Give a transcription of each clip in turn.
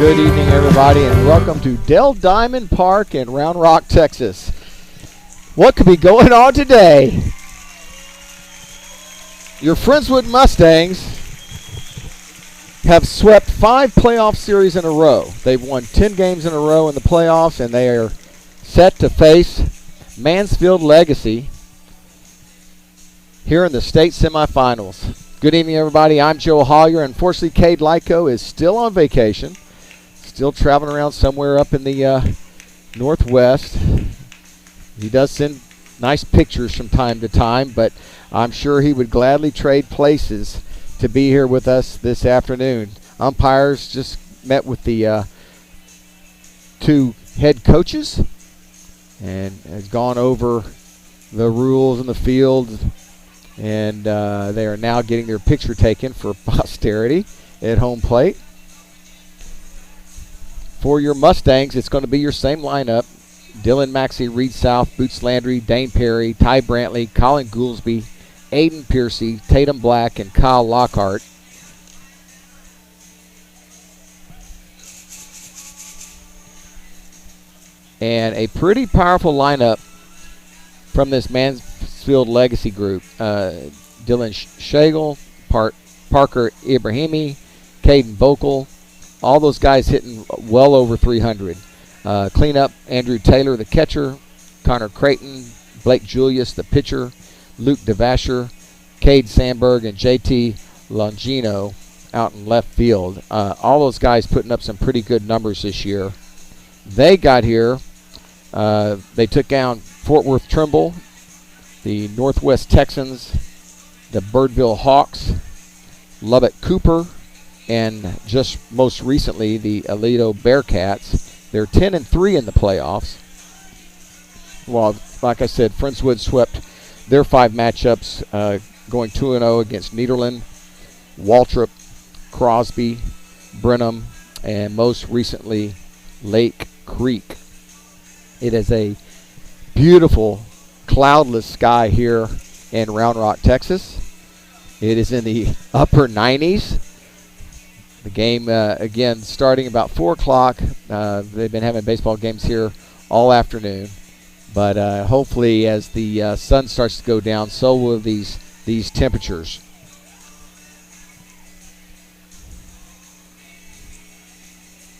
Good evening, everybody, and welcome to Dell Diamond Park in Round Rock, Texas. What could be going on today? Your Friendswood Mustangs have swept 5 playoff series in a row. They've won 10 games in a row in the playoffs, and they are set to face Mansfield Legacy here in the state semifinals. Good evening, everybody. I'm Joe Hollier. Unfortunately, Cade Lyko is still on vacation, still traveling around somewhere up in the northwest. He does send nice pictures from time to time, but I'm sure he would gladly trade places to be here with us this afternoon. Umpires just met with the 2 head coaches and has gone over the rules in the field, and they are now getting their picture taken for posterity at home plate. For your Mustangs, it's going to be your same lineup: Dylan Maxey, Reed South, Boots Landry, Dane Perry, Ty Brantley, Colin Goolsby, Aiden Piercy, Tatum Black, and Kyle Lockhart. And a pretty powerful lineup from this Mansfield Legacy group. Dylan Schagel, Parker Ibrahimi, Caden Bokel, all those guys hitting well over 300. Cleanup, Andrew Taylor, the catcher, Connor Creighton, Blake Julius, the pitcher, Luke DeVasher, Cade Sandberg, and JT Longino out in left field. All those guys putting up some pretty good numbers this year. They got here. They took down Fort Worth Trimble, the Northwest Texans, the Birdville Hawks, Lubbock Cooper, and just most recently the Aledo Bearcats. They're 10-3 in the playoffs. Well, like I said, Friendswood swept their 5 matchups, going 2-0 against Nederland, Waltrip, Crosby, Brenham, and most recently Lake Creek. It is a beautiful cloudless sky here in Round Rock, Texas. It is in the upper 90s. The game, again, starting about 4 o'clock. They've been having baseball games here all afternoon. But hopefully as the sun starts to go down, so will these temperatures.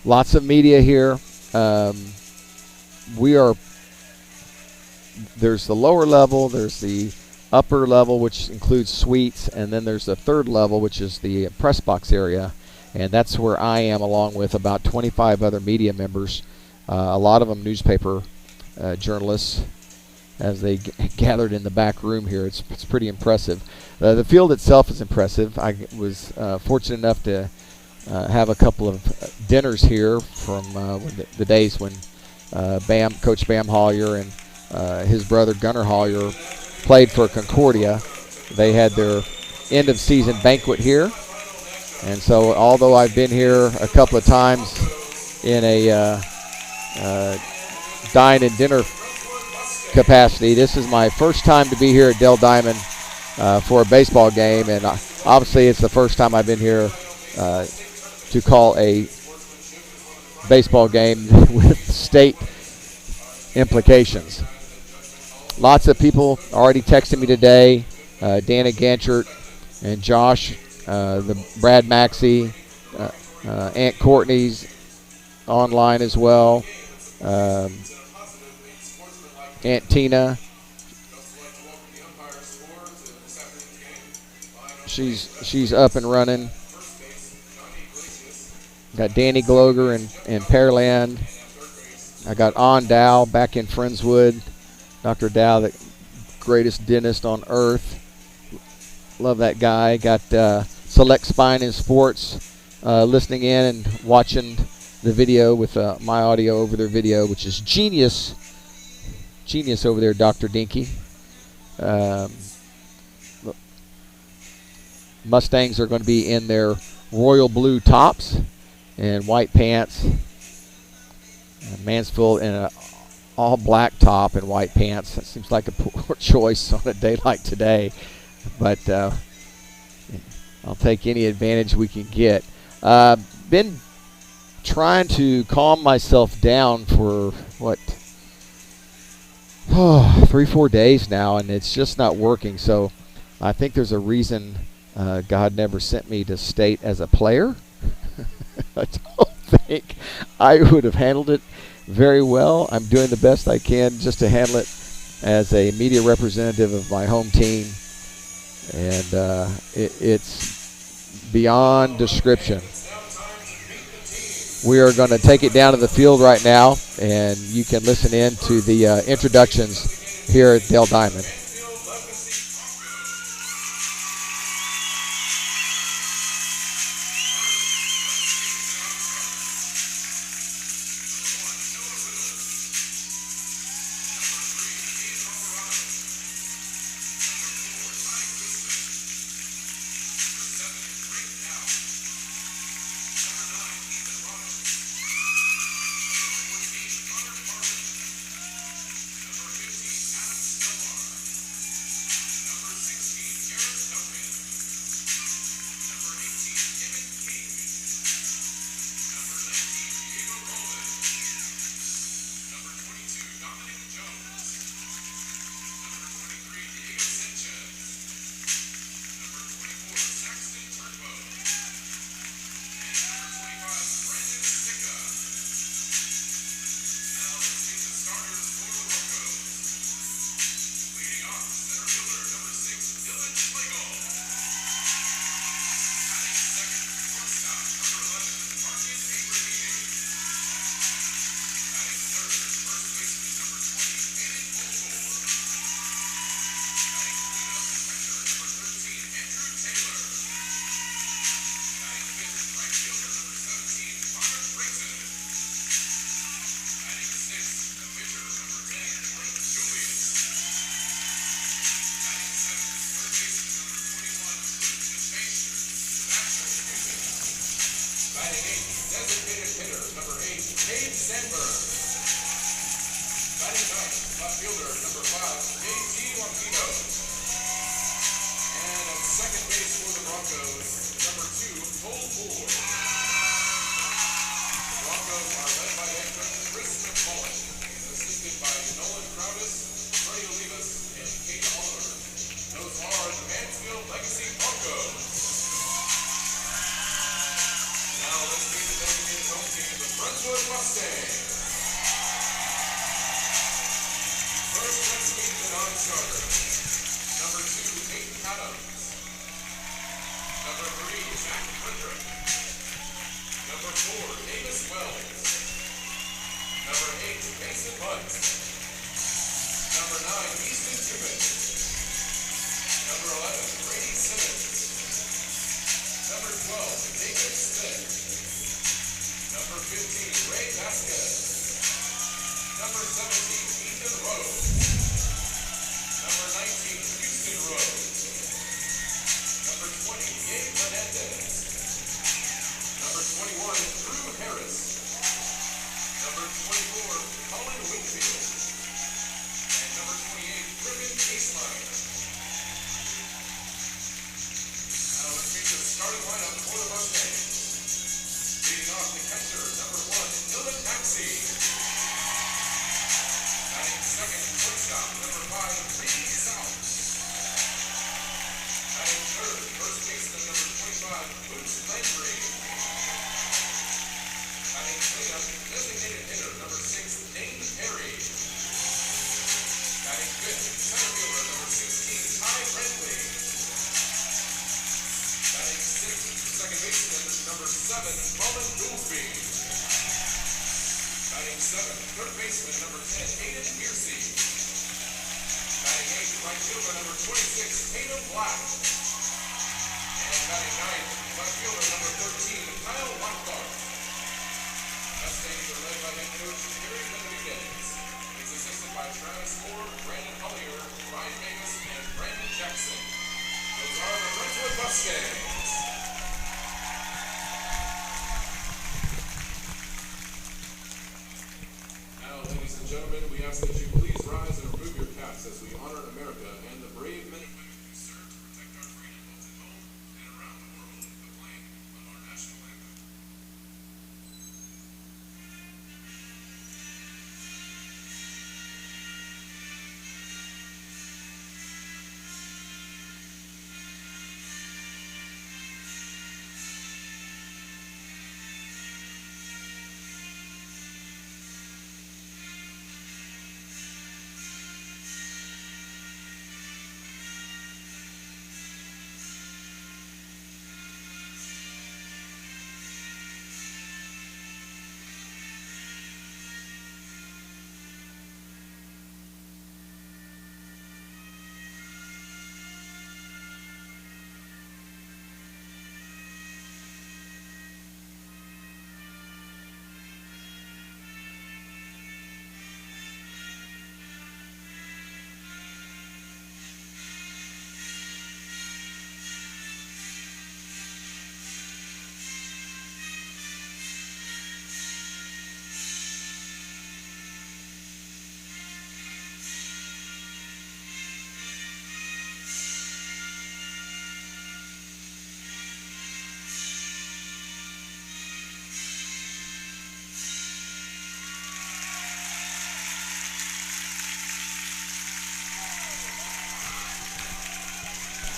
Lots of media here. There's the lower level, there's the upper level, which includes suites, and then there's the third level, which is the press box area. And that's where I am, along with about 25 other media members, a lot of them newspaper journalists, as they gathered in the back room here. It's pretty impressive. The field itself is impressive. I was fortunate enough to have a couple of dinners here from the days when Coach Bam Hollier and his brother Gunnar Hollier played for Concordia. They had their end of season banquet here. And so although I've been here a couple of times in a dine and dinner capacity, this is my first time to be here at Dell Diamond for a baseball game. And obviously it's the first time I've been here to call a baseball game with state implications. Lots of people already texting me today. Dana Ganchert and Josh, the Brad Maxey, Aunt Courtney's online as well. Aunt Tina, she's up and running. Got Danny Gloger and Pearland. I got On Dow back in Friendswood. Dr. Dow, the greatest dentist on earth. Love that guy. Got Select Spine and Sports listening in and watching the video with my audio over their video, which is genius. Genius over there, Dr. Dinky. Mustangs are going to be in their royal blue tops and white pants. Mansfield in an all black top and white pants. That seems like a poor choice on a day like today, but I'll take any advantage we can get. Been trying to calm myself down for, what, 3-4 days now, and it's just not working. So I think there's a reason God never sent me to state as a player. I don't think I would have handled it very well. I'm doing the best I can just to handle it as a media representative of my home team, and it's beyond description. We are going to take it down to the field right now, and you can listen in to the introductions here at Dale Diamond.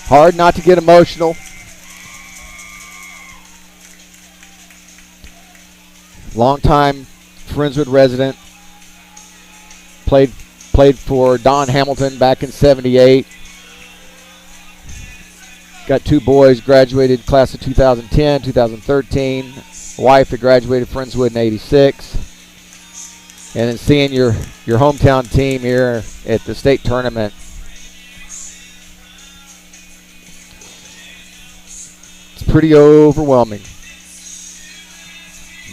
Hard not to get emotional. Longtime Friendswood resident. Played for Don Hamilton back in '78. Got two boys, graduated class of 2010, 2013. Wife that graduated Friendswood in '86. And then seeing your hometown team here at the state tournament. It's pretty overwhelming.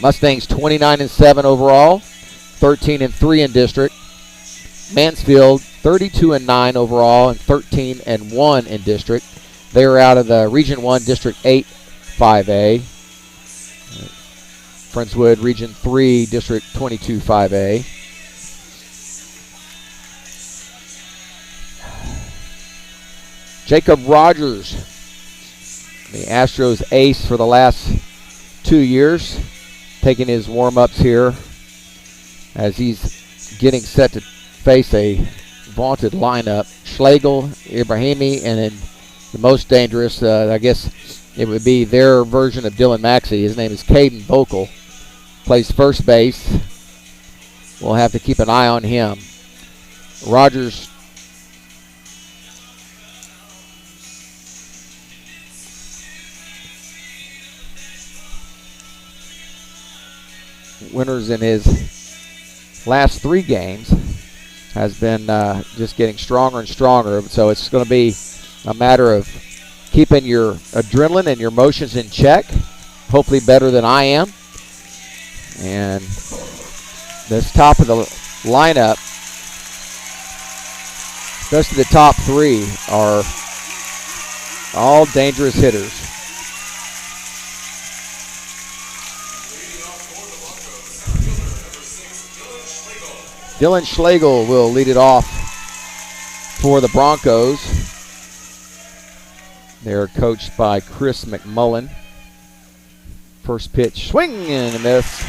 Mustangs 29-7 overall, 13-3 in district. Mansfield 32-9 overall and 13-1 in district. They are out of the Region 1 District 8 5A. Friendswood Region 3 District 22 5A. Jacob Rogers, the Astros ace for the last 2 years, taking his warm-ups here as he's getting set to face a vaunted lineup. Schlegel, Ibrahimi, and then the most dangerous, I guess it would be their version of Dylan Maxey. His name is Caden Vocal. Plays first base. We'll have to keep an eye on him. Rogers winners in his last 3 games has been just getting stronger and stronger. So it's going to be a matter of keeping your adrenaline and your emotions in check, hopefully better than I am. And this top of the lineup, especially the top 3, are all dangerous hitters. Dylan Schlegel will lead it off for the Broncos. They're coached by Chris McMullen. First pitch, swing and a miss.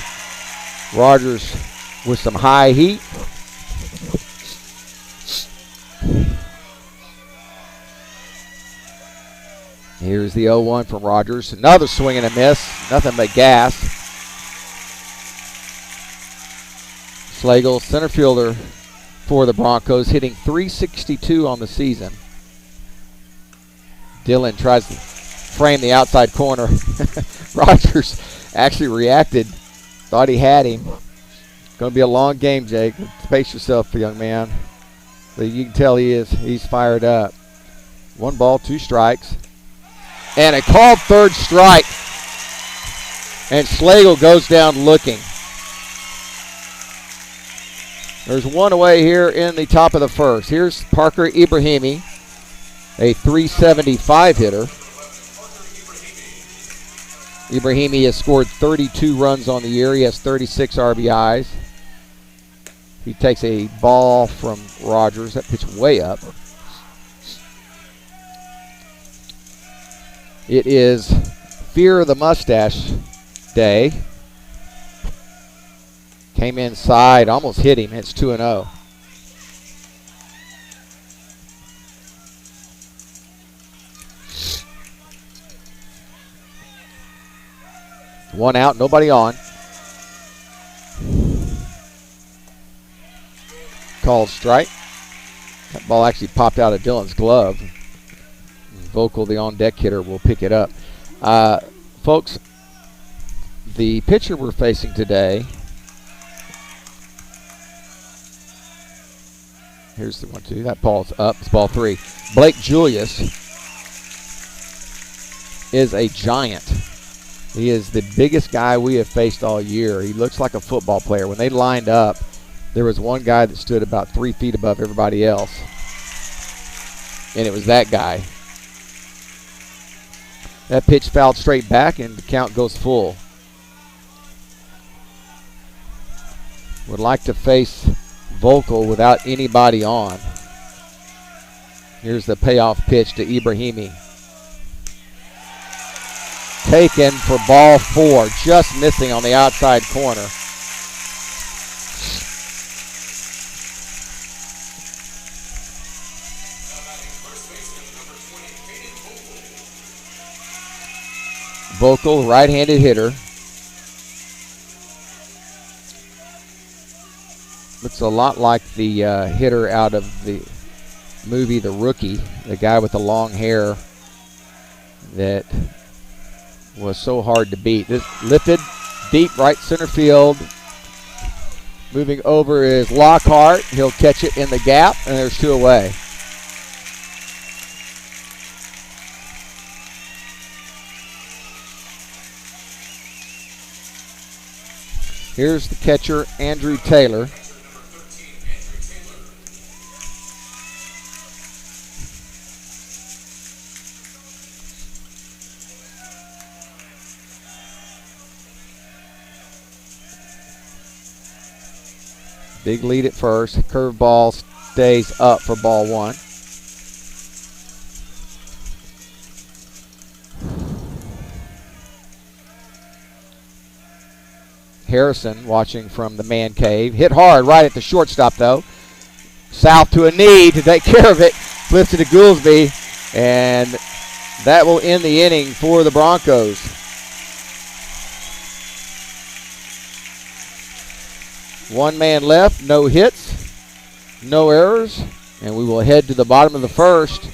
Rogers with some high heat. Here's the 0-1 from Rogers. Another swing and a miss. Nothing but gas. Schlegel, center fielder for the Broncos, hitting .362 on the season. Dylan tries to frame the outside corner. Rogers actually reacted, thought he had him. Going to be a long game, Jake. Pace yourself, young man. But you can tell he's fired up. 1 ball, 2 strikes. And a called third strike. And Schlegel goes down looking. There's 1 away here in the top of the first. Here's Parker Ibrahimi, a .375 hitter. Ibrahimi has scored 32 runs on the year. He has 36 RBIs. He takes a ball from Rogers. That pitch way up. It is Fear of the Mustache Day. Came inside, almost hit him. It's 2-0. One out, nobody on. Called strike. That ball actually popped out of Dylan's glove. Vocal, the on-deck hitter, will pick it up. Folks, the pitcher we're facing today, here's the 1-2. That ball's up. It's ball 3. Blake Julius is a giant. He is the biggest guy we have faced all year. He looks like a football player. When they lined up, there was one guy that stood about 3 feet above everybody else. And it was that guy. That pitch fouled straight back, and the count goes full. Would like to face Vocal without anybody on. Here's the payoff pitch to Ibrahimi. Taken for ball 4, just missing on the outside corner. vocal, right-handed hitter. Looks a lot like the hitter out of the movie The Rookie, the guy with the long hair that was so hard to beat. This lifted deep right center field. Moving over is Lockhart. He'll catch it in the gap, and there's 2 away. Here's the catcher, Andrew Taylor. Big lead at first. Curveball stays up for ball 1. Harrison watching from the man cave. Hit hard right at the shortstop, though. South to a knee to take care of it. Flips it to Goolsby, and that will end the inning for the Broncos. One man left, no hits, no errors, and we will head to the bottom of the first.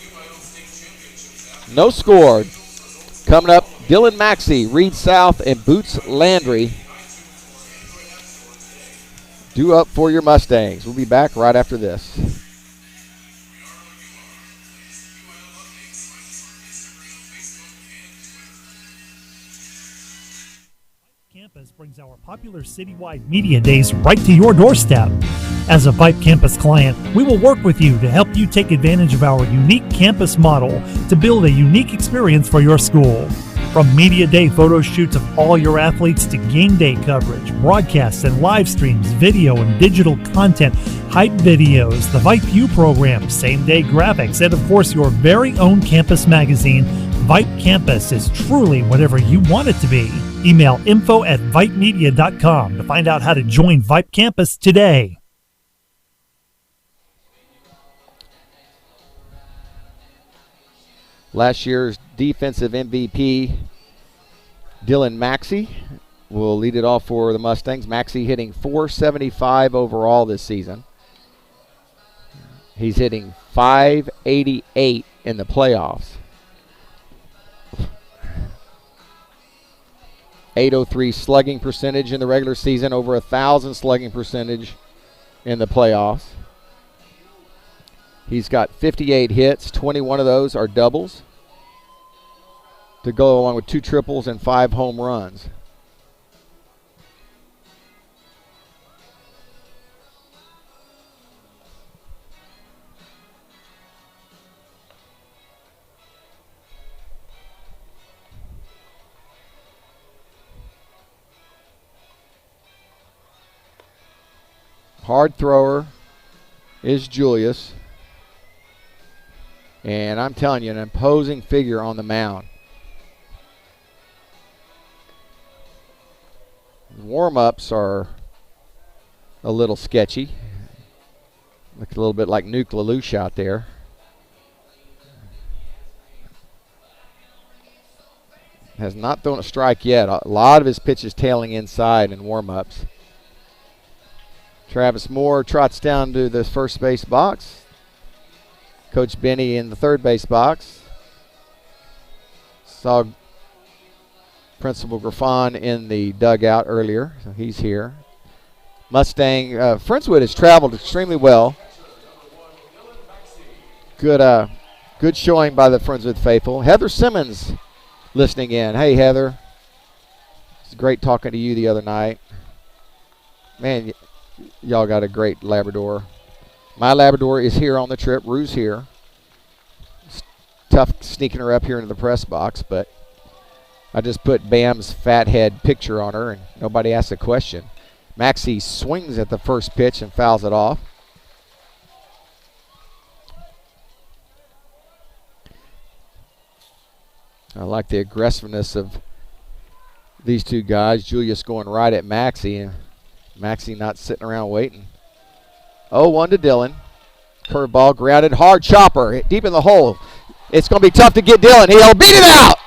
No score. Coming up, Dylan Maxey, Reed South, and Boots Landry due up for your Mustangs. We'll be back right after this. Campus brings our popular citywide media days right to your doorstep. As a Vype Campus client, we will work with you to help you take advantage of our unique campus model to build a unique experience for your school. From media day photo shoots of all your athletes to game day coverage, broadcasts and live streams, video and digital content, hype videos, the Vype U program, same day graphics, and of course your very own campus magazine, Vype Campus is truly whatever you want it to be. Email info@vypemedia.com to find out how to join Vype Campus today. Last year's defensive MVP, Dylan Maxey, will lead it off for the Mustangs. Maxey hitting .475 overall this season. He's hitting .588 in the playoffs. .803 slugging percentage in the regular season, over 1,000 slugging percentage in the playoffs. He's got 58 hits, 21 of those are doubles to go along with 2 triples and 5 home runs. Hard thrower is Julius. And I'm telling you, an imposing figure on the mound. Warm-ups are a little sketchy. Look a little bit like Nuke Lelouch out there. Has not thrown a strike yet. A lot of his pitches tailing inside in warm-ups. Travis Moore trots down to the first base box. Coach Benny in the third base box. Saw Principal Griffon in the dugout earlier, so he's here. Mustang, Friendswood has traveled extremely well. Good showing by the Friendswood faithful. Heather Simmons listening in. Hey, Heather. It's great talking to you the other night. Man, y'all got a great Labrador. My Labrador is here on the trip. Rue's here. It's tough sneaking her up here into the press box, but I just put Bam's fathead picture on her, and nobody asked a question. Maxey swings at the first pitch and fouls it off. I like the aggressiveness of these two guys. Julius going right at Maxey, and Maxey not sitting around waiting. 0-1 to Dylan. Curveball grounded, hard chopper, deep in the hole. It's going to be tough to get Dylan. He'll beat it out.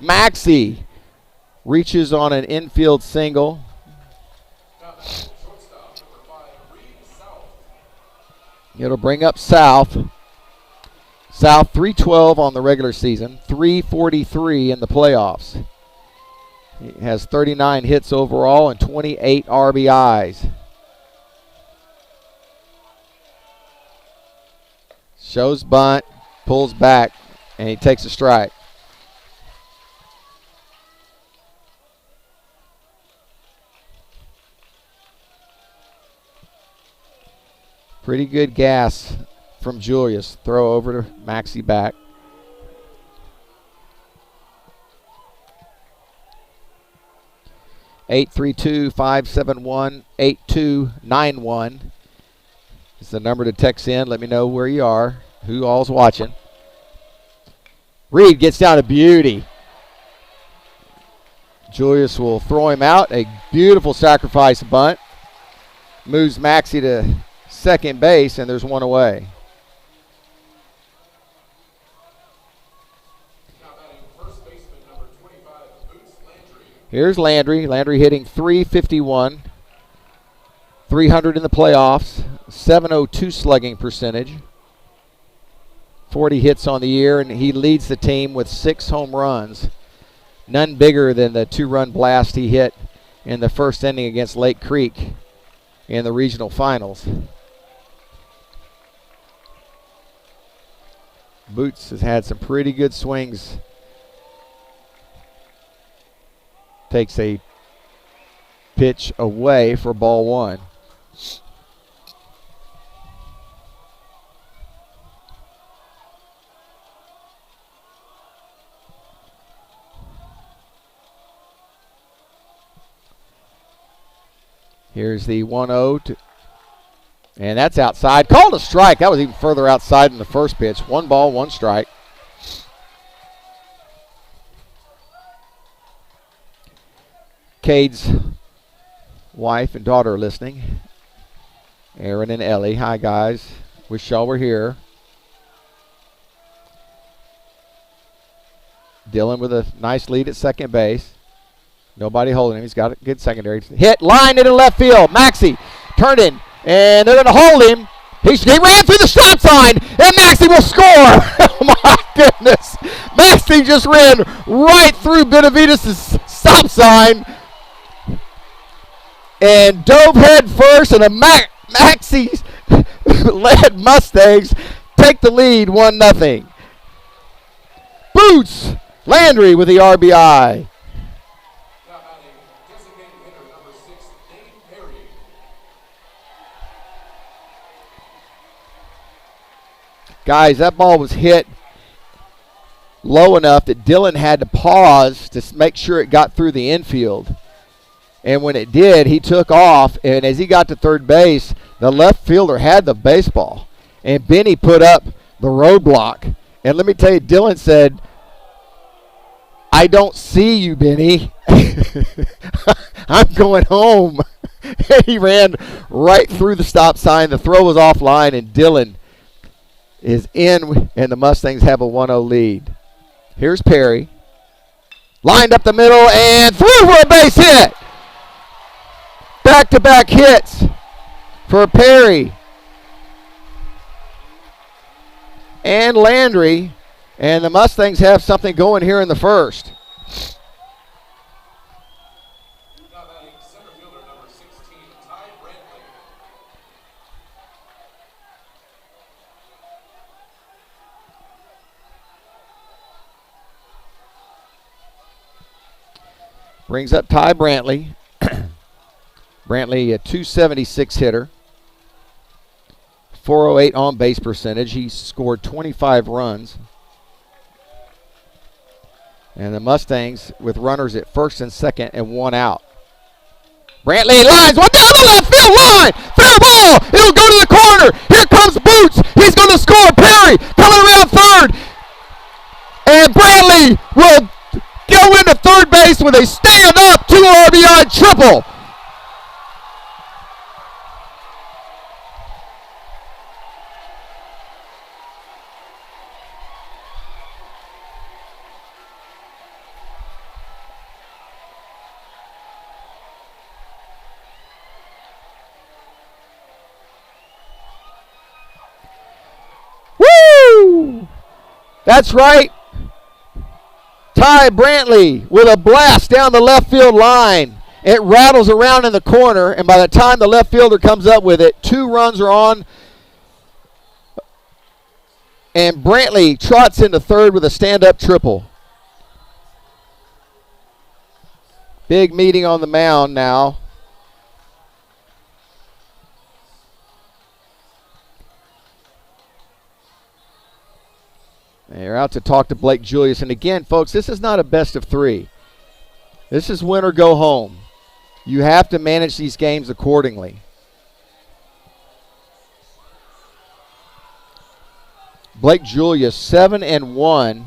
Maxey reaches on an infield single. It'll bring up South. South 312 on the regular season, 343 in the playoffs. He has 39 hits overall and 28 RBIs. Shows bunt, pulls back, and he takes a strike. Pretty good gas from Julius. Throw over to Maxey back. (832-571-8291) is the number to text in. Let me know where you are, who all's watching. Reed gets down to beauty. Julius will throw him out. A beautiful sacrifice bunt. Moves Maxey to second base, and there's one away. Here's Landry. Landry hitting .351, 300 in the playoffs, .702 slugging percentage, 40 hits on the year, and he leads the team with 6 home runs. None bigger than the 2-run blast he hit in the first inning against Lake Creek in the regional finals. Boots has had some pretty good swings. Takes a pitch away for ball 1. Here's the 1-0, and that's outside. Called a strike. That was even further outside than the first pitch. 1 ball, 1 strike. Cade's wife and daughter are listening. Aaron and Ellie. Hi, guys. Wish y'all were here. Dylan with a nice lead at second base. Nobody holding him. He's got a good secondary. Hit, line into left field. Maxey turning, and they're going to hold him. He ran through the stop sign, and Maxey will score. Oh, my goodness. Maxey just ran right through Benavides' stop sign and dove head first, and the Maxey's led Mustangs take the lead 1-0. Boots Landry with the RBI. Guys, that ball was hit low enough that Dylan had to pause to make sure it got through the infield. And when it did, he took off, and as he got to third base, the left fielder had the baseball. And Benny put up the roadblock. And let me tell you, Dylan said, "I don't see you, Benny. I'm going home." He ran right through the stop sign. The throw was offline, and Dylan is in, and the Mustangs have a 1-0 lead. Here's Perry. Lined up the middle and threw for a base hit. Back-to-back hits for Perry and Landry, and the Mustangs have something going here in the first. Brings up Ty Brantley. Brantley, a .276 hitter, .408 on base percentage. He scored 25 runs. And the Mustangs with runners at first and second and 1 out. Brantley lines one down the left field line. Fair ball. It'll go to the corner. Here comes Boots. He's going to score. Perry coming around third. And Brantley will go into third base with a stand-up 2 RBI triple. That's right. Ty Brantley with a blast down the left field line. It rattles around in the corner, and by the time the left fielder comes up with it, 2 runs are on. And Brantley trots into third with a stand-up triple. Big meeting on the mound now. They're out to talk to Blake Julius. And again, folks, this is not a best of 3. This is win or go home. You have to manage these games accordingly. Blake Julius, 7-1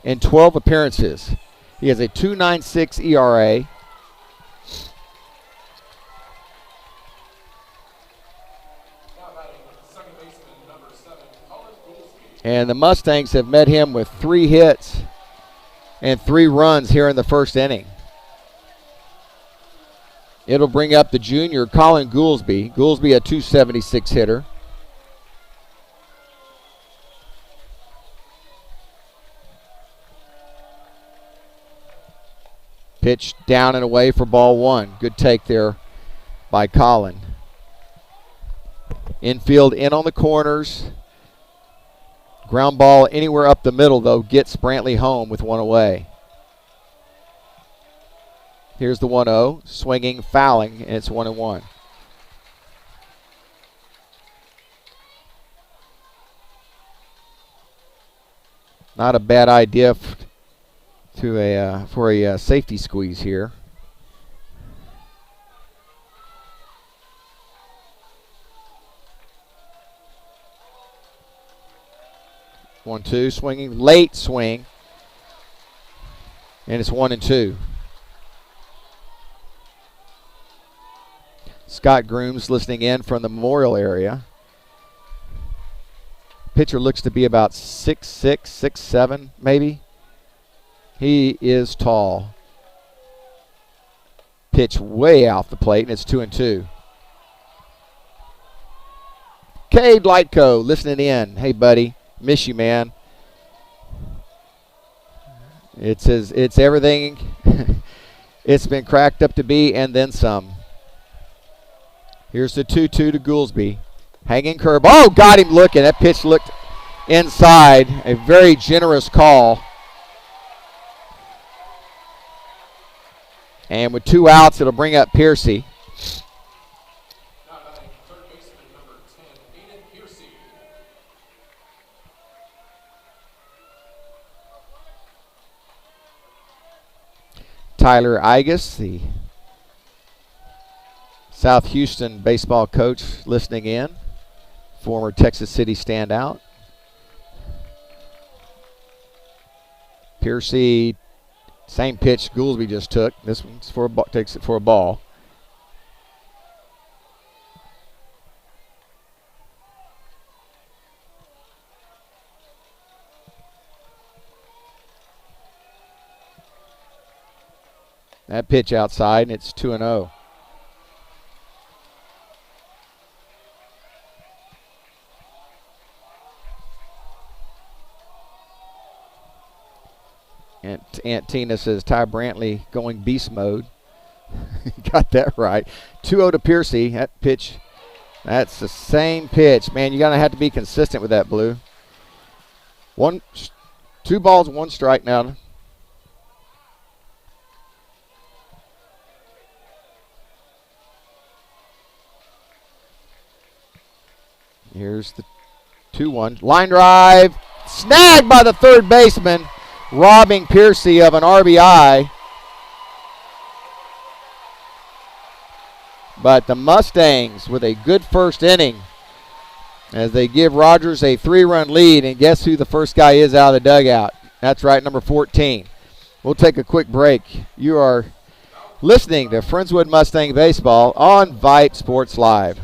in 12 appearances. He has a 2.96 ERA. And the Mustangs have met him with 3 hits and 3 runs here in the first inning. It'll bring up the junior, Colin Goolsby. Goolsby, a 276 hitter. Pitch down and away for ball 1. Good take there by Colin. Infield in on the corners. Ground ball anywhere up the middle, though, gets Brantley home with 1 away. Here's the 1-0, swinging, fouling, and it's 1-1. Not a bad idea for a safety squeeze here. One, two, swinging, late swing, and it's 1-2. Scott Grooms listening in from the Memorial area. Pitcher looks to be about 6'6", 6'7", maybe. He is tall. Pitch way off the plate, and it's 2-2. Cade Lightco listening in. Hey, buddy. Miss you, man. It's everything it's been cracked up to be and then some. Here's the 2-2 to Goolsby. Hanging curve. Oh, got him looking. That pitch looked inside. A very generous call. And with 2 outs, it'll bring up Piercy. Tyler Igus, the South Houston baseball coach, listening in. Former Texas City standout. Piercy, same pitch Goolsby just took. This one's for takes it for a ball. That pitch outside, and it's 2-0. And Aunt Tina says Ty Brantley going beast mode. Got that right. 2-0 to Piercy. That pitch, that's the same pitch. Man, you're going to have to be consistent with that, Blue. 2 balls, 1 strike now. Here's the 2-1. Line drive. Snagged by the third baseman, robbing Piercy of an RBI. But the Mustangs with a good first inning as they give Rogers a 3-run lead. And guess who the first guy is out of the dugout? That's right, number 14. We'll take a quick break. You are listening to Friendswood Mustang Baseball on Vype Sports Live.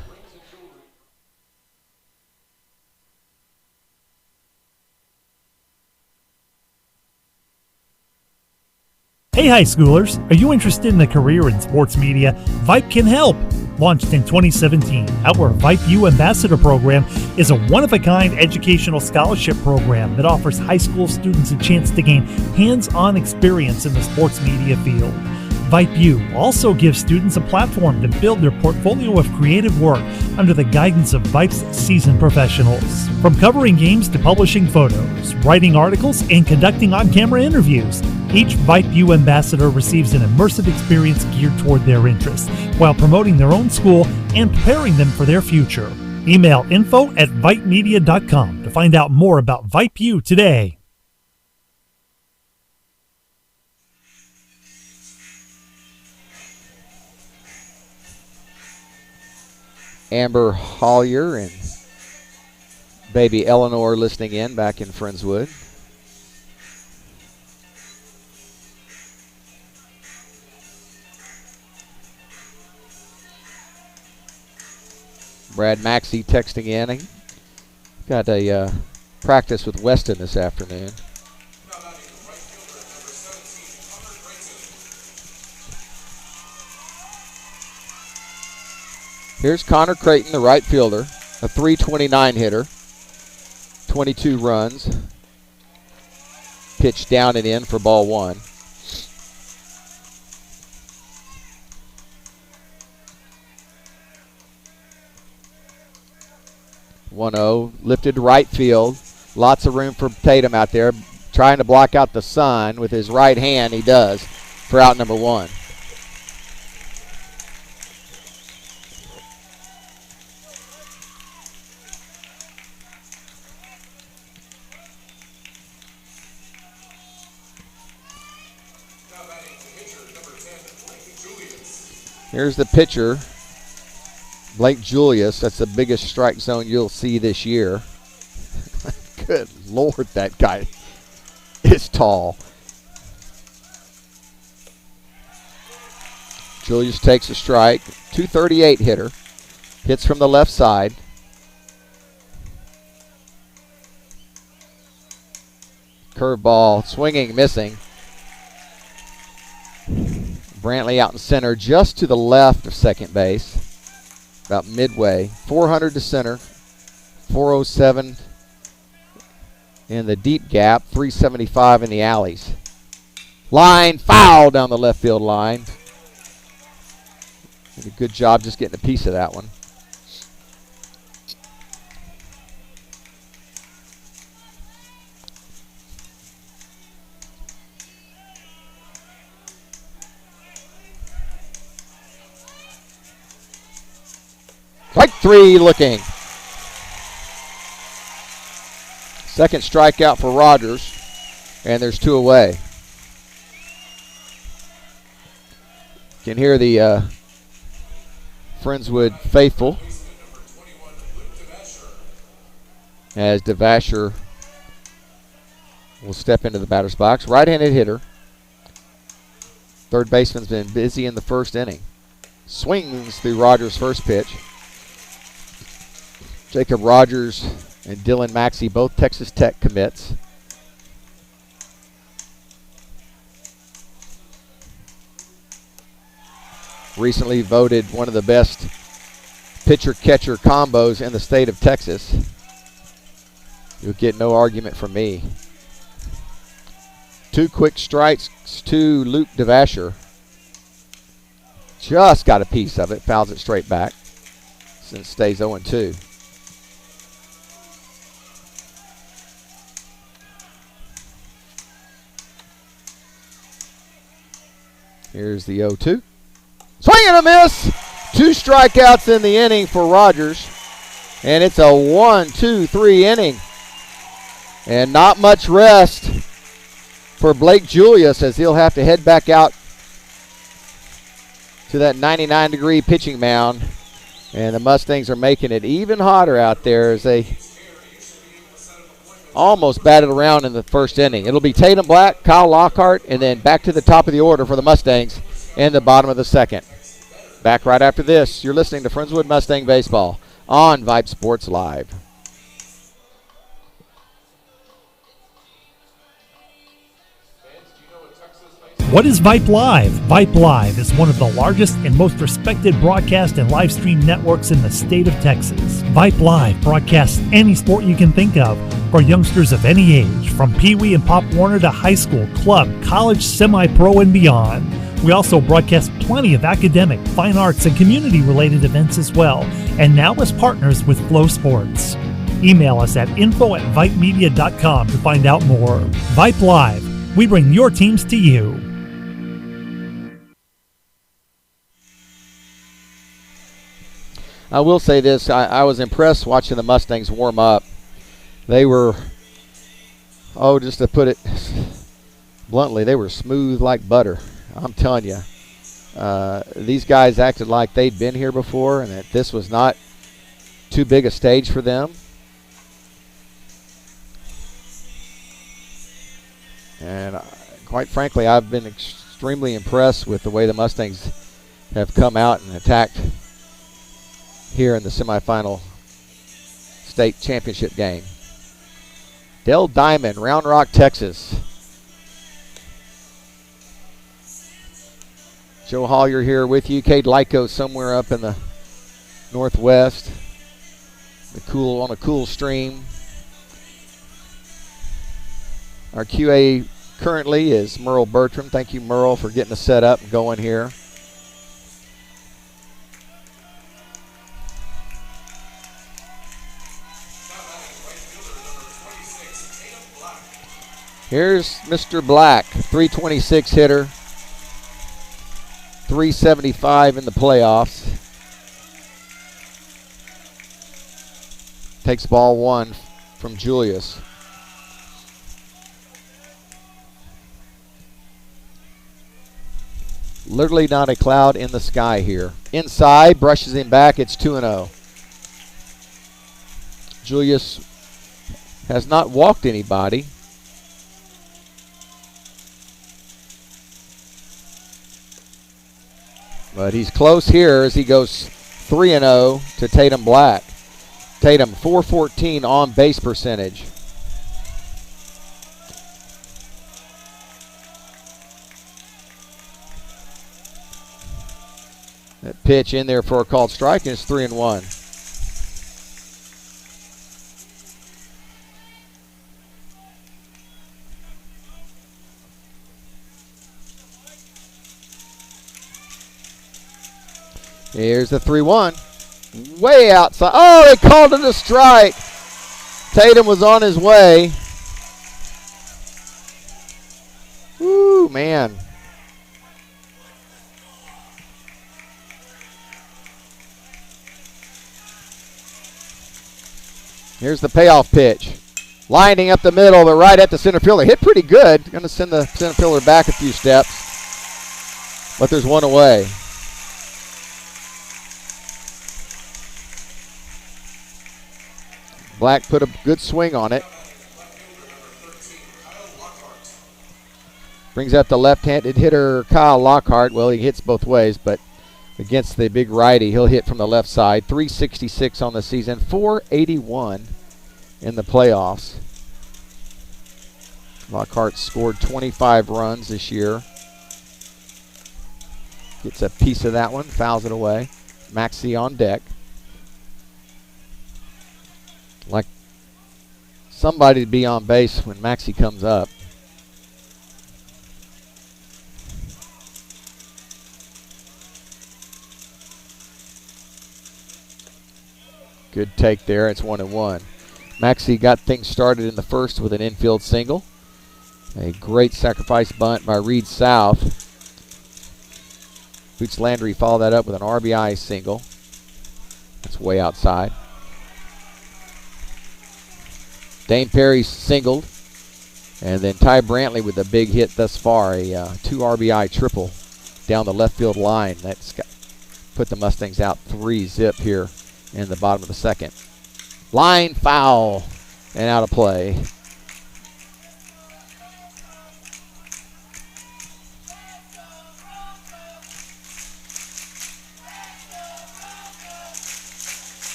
Hey high schoolers, are you interested in a career in sports media? Vype can help. Launched in 2017, our Vype U Ambassador Program is a one-of-a-kind educational scholarship program that offers high school students a chance to gain hands-on experience in the sports media field. Vype U also gives students a platform to build their portfolio of creative work under the guidance of Vype's seasoned professionals. From covering games to publishing photos, writing articles, and conducting on-camera interviews, each Vype U ambassador receives an immersive experience geared toward their interests, while promoting their own school and preparing them for their future. Email info@vypemedia.com to find out more about Vype U today. Amber Hollier and baby Eleanor listening in back in Friendswood. Brad Maxey texting in. He got a practice with Weston this afternoon. Here's Connor Creighton, the right fielder, a .329 hitter, 22 runs. Pitched down and in for ball one. .1-0, lifted to right field. Lots of room for Tatum out there, trying to block out the sun with his right hand. He does for out number one. Here's the pitcher, Blake Julius. That's the biggest strike zone you'll see this year. Good Lord, that guy is tall. Julius takes a strike. .238 hitter. Hits from the left side. Curveball, swinging, missing. Brantley out in center, just to the left of second base, about midway. 400 to center, 407 in the deep gap, 375 in the alleys. Line foul down the left field line. Did a good job just getting a piece of that one. Strike three looking. Second strikeout for Rogers, and there's two away. You can hear the Friendswood faithful as DeVasher will step into the batter's box. Right-handed hitter. Third baseman's been busy in the first inning. Swings through Rogers' first pitch. Jacob Rogers and Dylan Maxey, both Texas Tech commits. Recently voted one of the best pitcher-catcher combos in the state of Texas. You'll get no argument from me. Two quick strikes to Luke DeVasher. Just got a piece of it, fouls it straight back. Since stays 0-2. Here's the 0-2. Swing and a miss. Two strikeouts in the inning for Rogers. And it's a 1-2-3 inning. And not much rest for Blake Julius as he'll have to head back out to that 99-degree pitching mound. And the Mustangs are making it even hotter out there as they almost batted around in the first inning. It'll be Tatum Black, Kyle Lockhart, and then back to the top of the order for the Mustangs in the bottom of the second. Back right after this. You're listening to Friendswood Mustang Baseball on Vype Sports Live. What is Vype Live? Vype Live is one of the largest and most respected broadcast and live stream networks in the state of Texas. Vype Live broadcasts any sport you can think of for youngsters of any age, from Pee Wee and Pop Warner to high school, club, college, semi-pro, and beyond. We also broadcast plenty of academic, fine arts, and community-related events as well, and now as partners with Flow Sports. Email us at info@vypemedia.com to find out more. Vype Live. We bring your teams to you. I will say this, I was impressed watching the Mustangs warm up. They were, just to put it bluntly, they were smooth like butter. I'm telling you. These guys acted like they'd been here before and that this was not too big a stage for them. And quite frankly, I've been extremely impressed with the way the Mustangs have come out and attacked here in the semifinal state championship game. Dell Diamond, Round Rock, Texas. Joe Hollier here with you. Cade Lyko somewhere up in the northwest. On a cool stream. Our QA currently is Merle Bertram. Thank you, Merle, for getting us set up and going here. Here's Mr. Black, 326 hitter, 375 in the playoffs. Takes ball one from Julius. Literally not a cloud in the sky here. Inside, brushes him back, it's 2-0. Julius has not walked anybody. But he's close here as he goes 3-0 to Tatum Black. Tatum, 414 on base percentage. That pitch in there for a called strike, and it's 3-1. Here's the 3-1. Way outside. Oh, they called it a strike. Tatum was on his way. Ooh, man. Here's the payoff pitch. Lining up the middle, but right at the center fielder. Hit pretty good. Going to send the center fielder back a few steps. But there's one away. Black put a good swing on it. Brings out the left-handed hitter, Kyle Lockhart. Well, he hits both ways, but against the big righty, he'll hit from the left side. 366 on the season, 481 in the playoffs. Lockhart scored 25 runs this year. Gets a piece of that one, fouls it away. Maxey on deck. Like somebody to be on base when Maxey comes up. Good take there. It's 1-1. Maxey got things started in the first with an infield single. A great sacrifice bunt by Reed South. Boots Landry followed that up with an RBI single. That's way outside. Dane Perry singled. And then Ty Brantley with a big hit thus far. A 2 RBI triple down the left field line. That's put the Mustangs out 3-0 here in the bottom of the second. Line foul and out of play.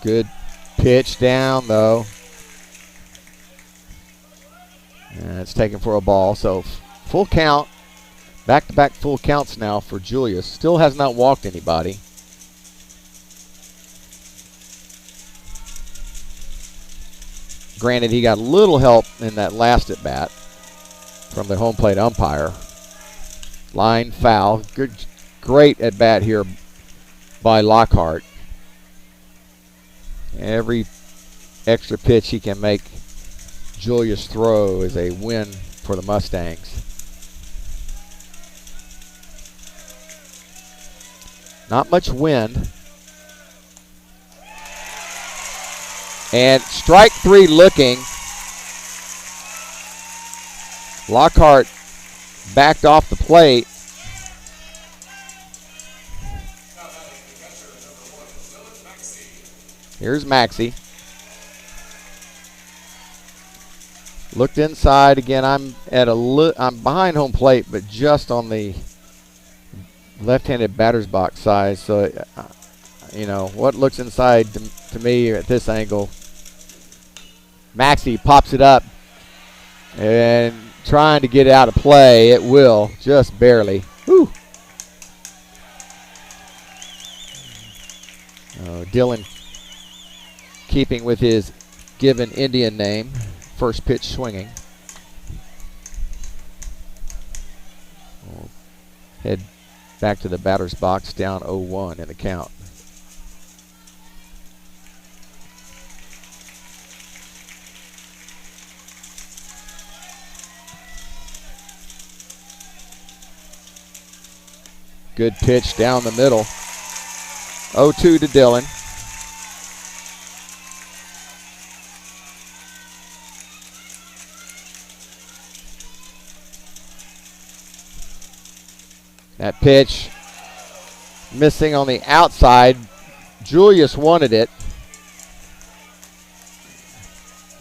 Good Pitch down, though. And it's taken for a ball. So full count. Back-to-back full counts now for Julius. Still has not walked anybody. Granted, he got a little help in that last at-bat from the home plate umpire. Line foul. Good, great at-bat here by Lockhart. Every extra pitch he can make Julius throw is a win for the Mustangs. Not much wind. And strike three looking. Lockhart backed off the plate. Here's Maxey. Looked inside again. I'm behind home plate, but just on the left-handed batter's box side. So, you know what looks inside to me at this angle. Maxey pops it up and trying to get it out of play. It will, just barely. Whew. Dylan keeping with his given Indian name. First pitch swinging. We'll head back to the batter's box, down 0-1 in the count. Good pitch down the middle. 0-2 to Dylan. That pitch missing on the outside. Julius wanted it.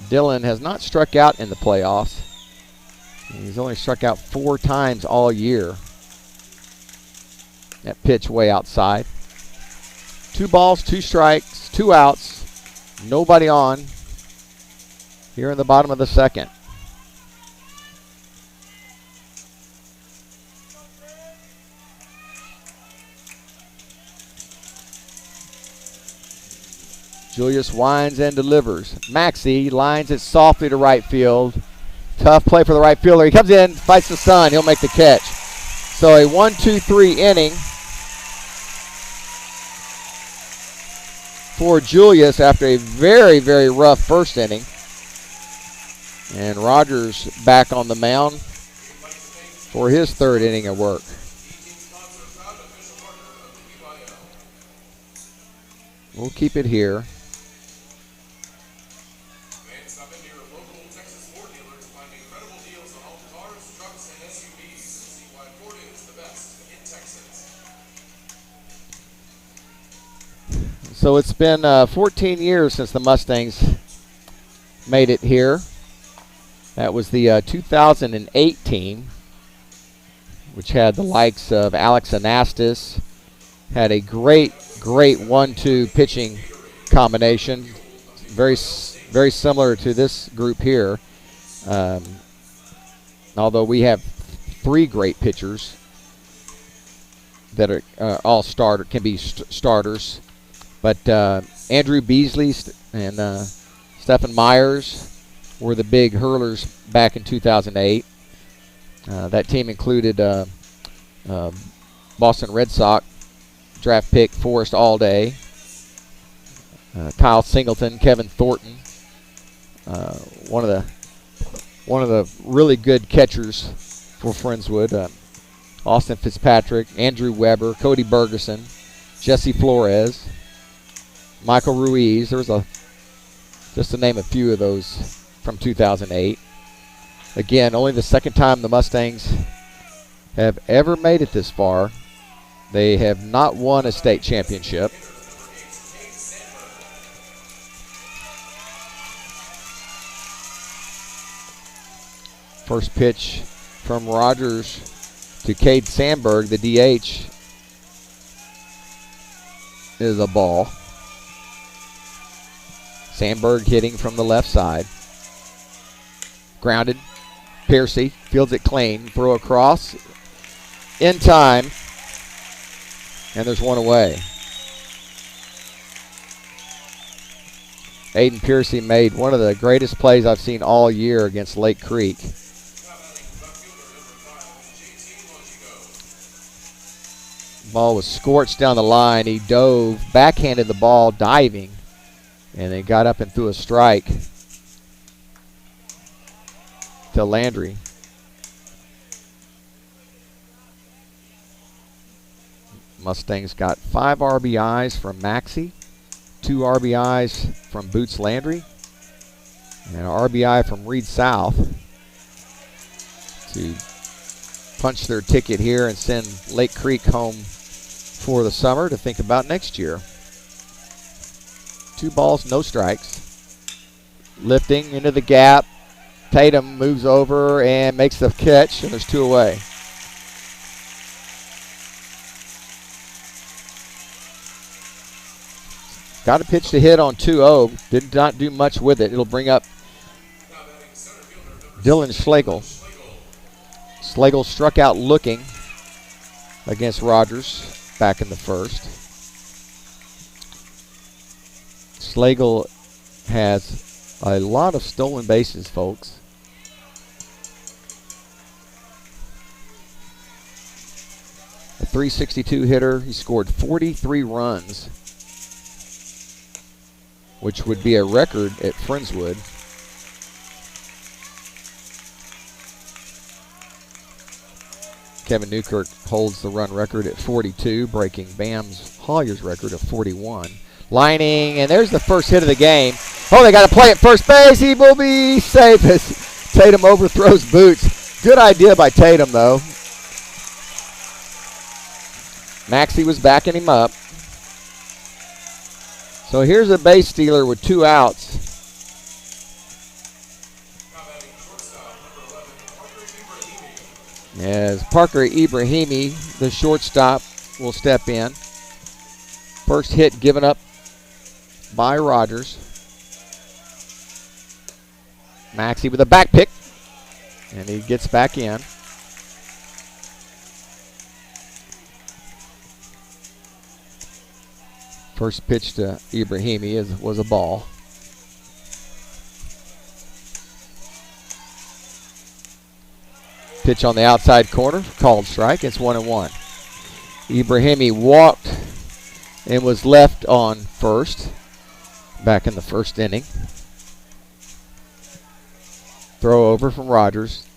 Dylan has not struck out in the playoffs. He's only struck out 4 times all year. That pitch way outside. 2 balls, 2 strikes, 2 outs. Nobody on here in the bottom of the second. Julius winds and delivers. Maxey lines it softly to right field. Tough play for the right fielder. He comes in, fights the sun. He'll make the catch. So a 1-2-3 inning for Julius after a very, very rough first inning. And Rogers back on the mound for his 3rd inning of work. We'll keep it here. So it's been 14 years since the Mustangs made it here. That was the 2008 team, which had the likes of Alex Anastas, had a great 1-2 pitching combination, very similar to this group here. Although we have 3 great pitchers that are all can be starters. But Andrew Beasley and Stephen Myers were the big hurlers back in 2008. That team included Boston Red Sox draft pick Forrest Allday, Kyle Singleton, Kevin Thornton, one of the really good catchers for Friendswood, Austin Fitzpatrick, Andrew Weber, Cody Bergeson, Jesse Flores, Michael Ruiz. There was just to name a few of those from 2008. Again, only the 2nd time the Mustangs have ever made it this far. They have not won a state championship. First pitch from Rogers to Cade Sandberg, the DH, is a ball. Sandberg hitting from the left side. Grounded. Piercy fields it clean. Throw across. In time. And there's one away. Aiden Piercy made one of the greatest plays I've seen all year against Lake Creek. Ball was scorched down the line. He dove, backhanded the ball, diving, and then got up and threw a strike to Landry. Mustangs got 5 RBIs from Maxey, 2 RBIs from Boots Landry, and an RBI from Reed South to punch their ticket here and send Lake Creek home for the summer to think about next year. 2 balls, no strikes. Lifting into the gap. Tatum moves over and makes the catch, and there's 2 away. Got a pitch to hit on 2-0. Did not do much with it. It'll bring up Dylan Schlegel. Schlegel struck out looking against Rogers back in the first. Schlegel has a lot of stolen bases, folks. A .362 hitter. He scored 43 runs, which would be a record at Friendswood. Kevin Newkirk holds the run record at 42, breaking Bam's Hollier's record of 41. Lining, and there's the first hit of the game. Oh, they got to play at first base. He will be safe as Tatum overthrows Boots. Good idea by Tatum, though. Maxey was backing him up. So here's a base stealer with 2 outs. As Parker Ibrahimi, the shortstop, will step in. First hit given up by Rogers. Maxey with a back pick, and he gets back in. First pitch to Ibrahimi was a ball. Pitch on the outside corner, called strike. It's 1-1. Ibrahimi walked and was left on first back in the first inning. Throw over from Rogers.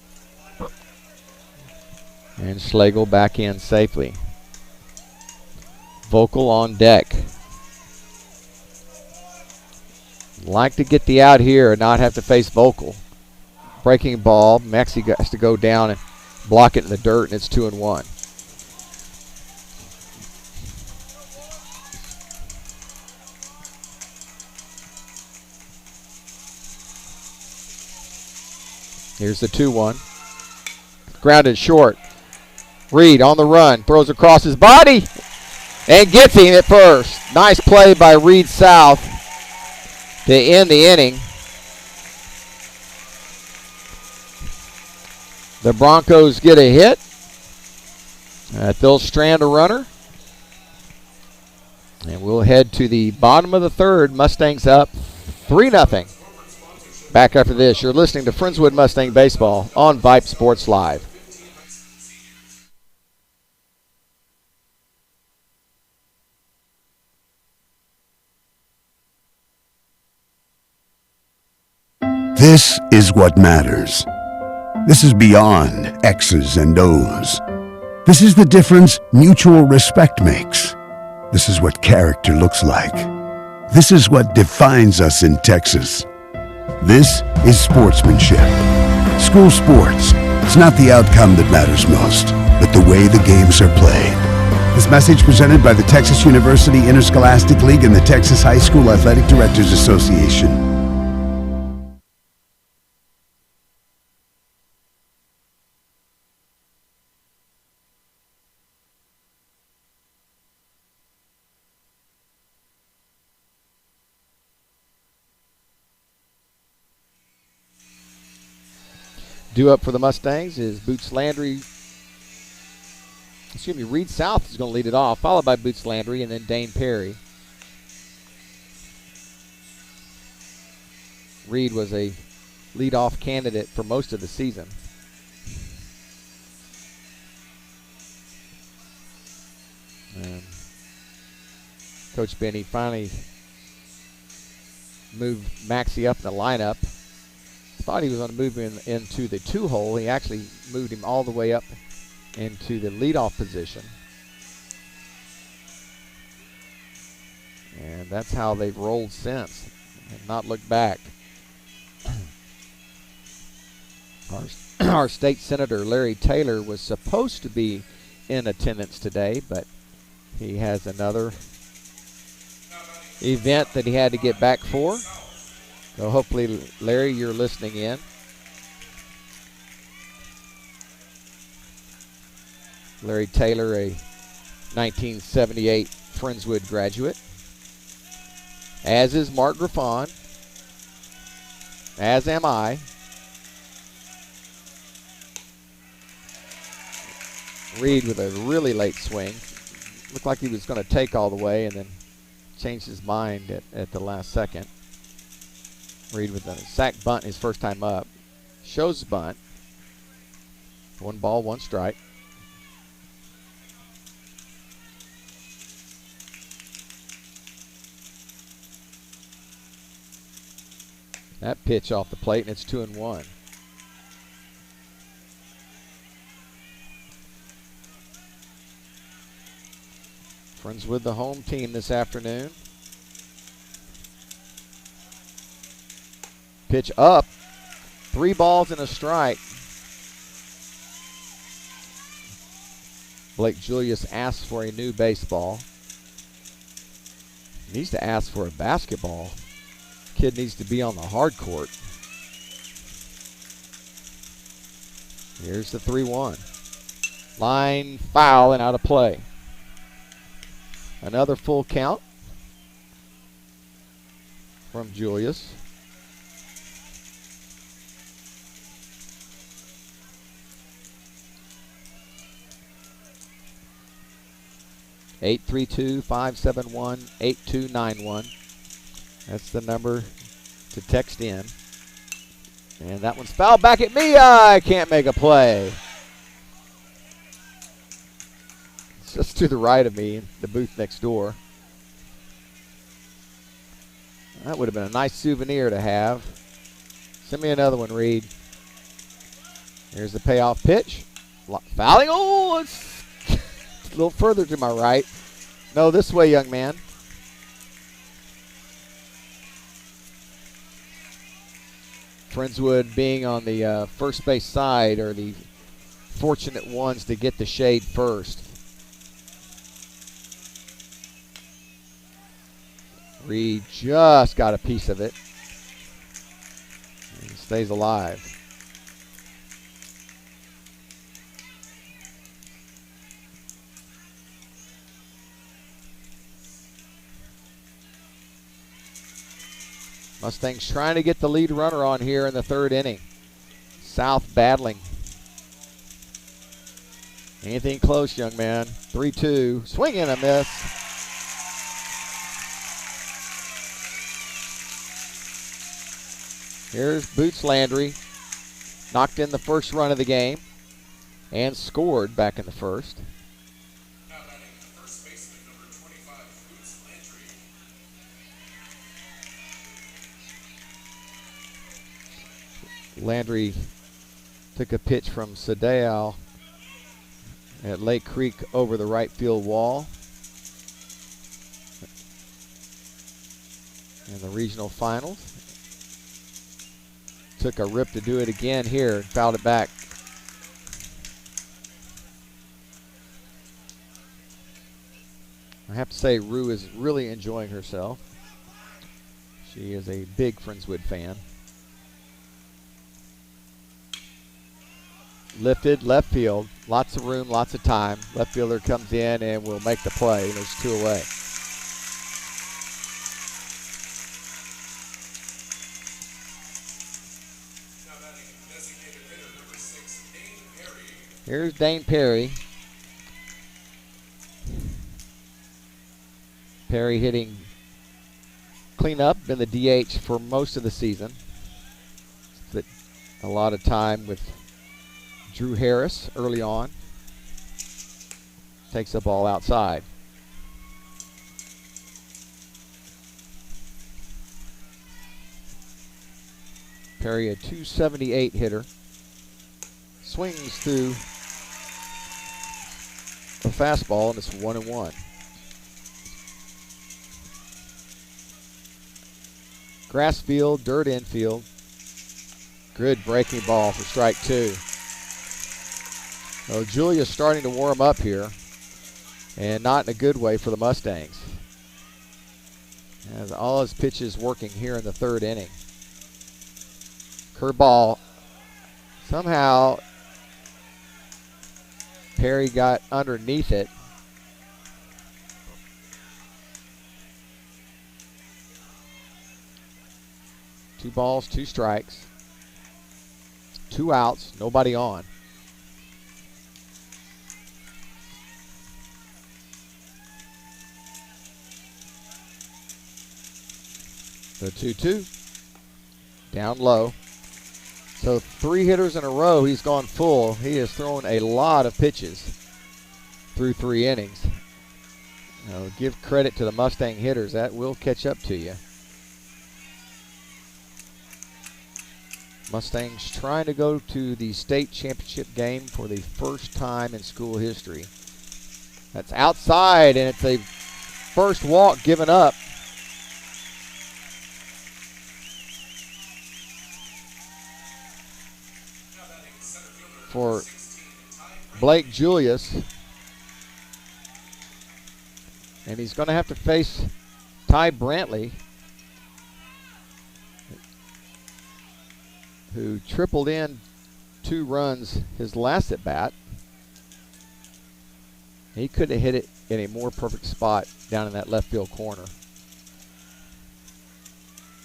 And Schlegel back in safely. Vocal on deck. Like to get the out here and not have to face Vocal. Breaking ball. Maxey has to go down and block it in the dirt, and it's 2-1. Here's the 2-1. Grounded short. Reed on the run. Throws across his body and gets him at first. Nice play by Reed South to end the inning. The Broncos get a hit. They'll strand a runner. And we'll head to the bottom of the third. Mustangs up 3-0. Back after this, you're listening to Friendswood Mustang Baseball on Vype Sports Live. This is what matters. This is beyond X's and O's. This is the difference mutual respect makes. This is what character looks like. This is what defines us in Texas. This is sportsmanship. School sports. It's not the outcome that matters most, but the way the games are played. This message presented by the Texas University Interscholastic League and the Texas High School Athletic Directors Association. Due up for the Mustangs is Boots Landry. Excuse me, Reed South is going to lead it off, followed by Boots Landry and then Dane Perry. Reed was a leadoff candidate for most of the season. And Coach Benny finally moved Maxie up in the lineup. Thought he was going to move him into the 2-hole. He actually moved him all the way up into the leadoff position. And that's how they've rolled since and not looked back. Our state senator, Larry Taylor, was supposed to be in attendance today, but he has another event that he had to get back for. So hopefully, Larry, you're listening in. Larry Taylor, a 1978 Friendswood graduate. As is Mark Griffon. As am I. Reed with a really late swing. Looked like he was going to take all the way and then changed his mind at the last second. Reed with a sack bunt his first time up. Shows the bunt. 1 ball, 1 strike. That pitch off the plate, and it's 2-1. Friendswood, the home team this afternoon. Pitch up. 3 balls and a strike. Blake Julius asks for a new baseball. He needs to ask for a basketball. Kid needs to be on the hard court. Here's the 3-1. Line foul and out of play. Another full count from Julius. Eight 832-571-8291. That's the number to text in. And that one's fouled back at me. I can't make a play. It's just to the right of me, the booth next door. That would have been a nice souvenir to have. Send me another one, Reed. Here's the payoff pitch. Fouling. Oh, it's a little further to my right. No, this way, young man. Friendswood, being on the first base side, are the fortunate ones to get the shade first. Reed just got a piece of it. And stays alive. Mustangs trying to get the lead runner on here in the 3rd inning. South battling. Anything close, young man. 3-2. Swing and a miss. Here's Boots Landry. Knocked in the first run of the game and scored back in the first. Landry took a pitch from Sadeo at Lake Creek over the right field wall in the regional finals. Took a rip to do it again here and fouled it back. I have to say, Rue is really enjoying herself. She is a big Friendswood fan. Lifted, left field, lots of room, lots of time. Left fielder comes in and will make the play. There's 2 away. Here's Dane Perry. Perry hitting cleanup in the DH for most of the season. Spent a lot of time with Drew Harris early on. Takes the ball outside. Perry, a .278 hitter. Swings through a fastball, and it's 1-1. Grass field, dirt infield. Good breaking ball for strike 2. Well, Julia's starting to warm up here, and not in a good way for the Mustangs. Has all his pitches working here in the 3rd inning. Curveball. Somehow Perry got underneath it. Two balls, 2 strikes. 2 outs, nobody on. The 2-2. Down low. So 3 hitters in a row, he's gone full. He has thrown a lot of pitches through 3 innings. Now, give credit to the Mustang hitters. That will catch up to you. Mustangs trying to go to the state championship game for the first time in school history. That's outside, and it's a first walk given up. For Blake Julius. And he's going to have to face Ty Brantley, who tripled in 2 runs his last at bat. He could have hit it in a more perfect spot down in that left field corner.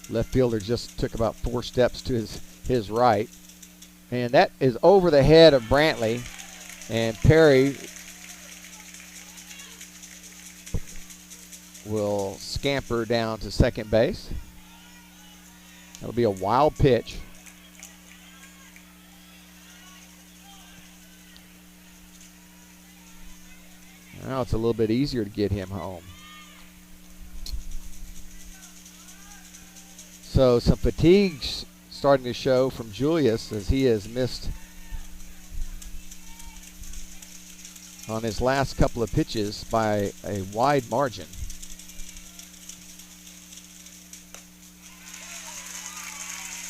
Left fielder just took about 4 steps to his right. And that is over the head of Brantley. And Perry will scamper down to second base. That'll be a wild pitch. Now it's a little bit easier to get him home. So some fatigue's starting to show from Julius as he has missed on his last couple of pitches by a wide margin.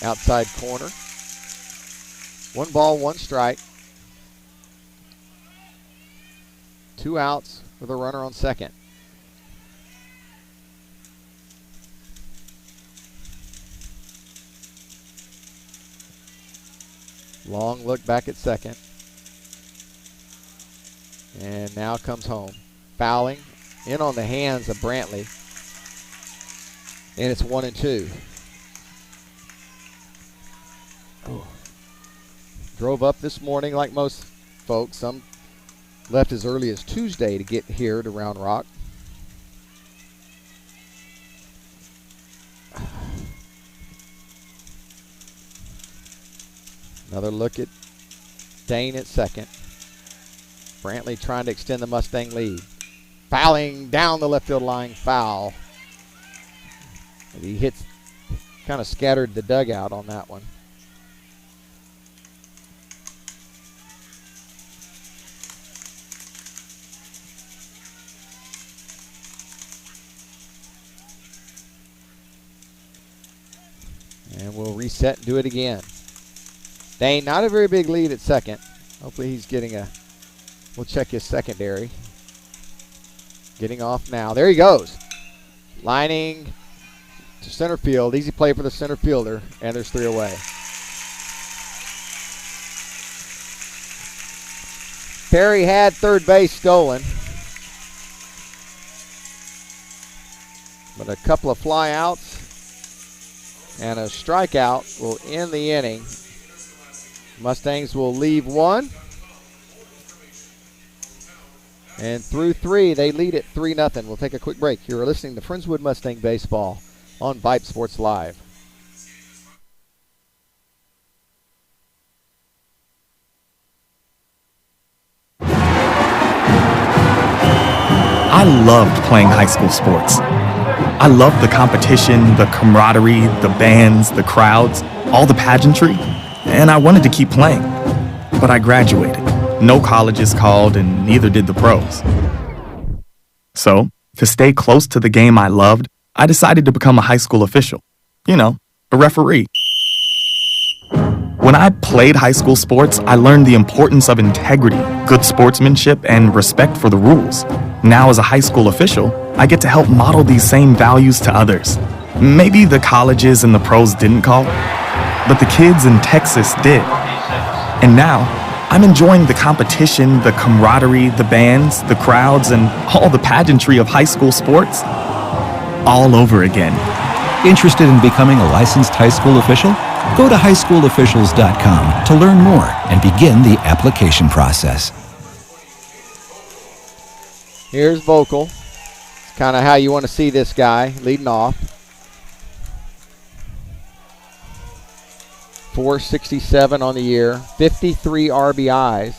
Outside corner. 1 ball, 1 strike. 2 outs with a runner on second. Long look back at second. And now comes home. Fouling in on the hands of Brantley. And it's 1-2. Oh. Drove up this morning like most folks. Some left as early as Tuesday to get here to Round Rock. Another look at Dane at second. Brantley trying to extend the Mustang lead. Fouling down the left field line, foul. And he hits, kind of scattered the dugout on that one. And we'll reset and do it again. Dane, not a very big lead at second. Hopefully he's getting a, we'll check his secondary. Getting off now. There he goes. Lining to center field. Easy play for the center fielder. And there's 3 away. Perry had third base stolen. But a couple of fly outs and a strikeout will end the inning. Mustangs will leave 1 And through 3, they lead it 3-0. We'll take a quick break. You're listening to Friendswood Mustang Baseball on Vype Sports Live. I loved playing high school sports. I loved the competition, the camaraderie, the bands, the crowds, all the pageantry, and I wanted to keep playing. But I graduated. No colleges called, and neither did the pros. So, to stay close to the game I loved, I decided to become a high school official. You know, a referee. When I played high school sports, I learned the importance of integrity, good sportsmanship, and respect for the rules. Now, as a high school official, I get to help model these same values to others. Maybe the colleges and the pros didn't call, but the kids in Texas did. And now, I'm enjoying the competition, the camaraderie, the bands, the crowds, and all the pageantry of high school sports all over again. Interested in becoming a licensed high school official? Go to highschoolofficials.com to learn more and begin the application process. Here's Vocal. It's kind of how you want to see this guy leading off. 467 on the year, 53 RBIs.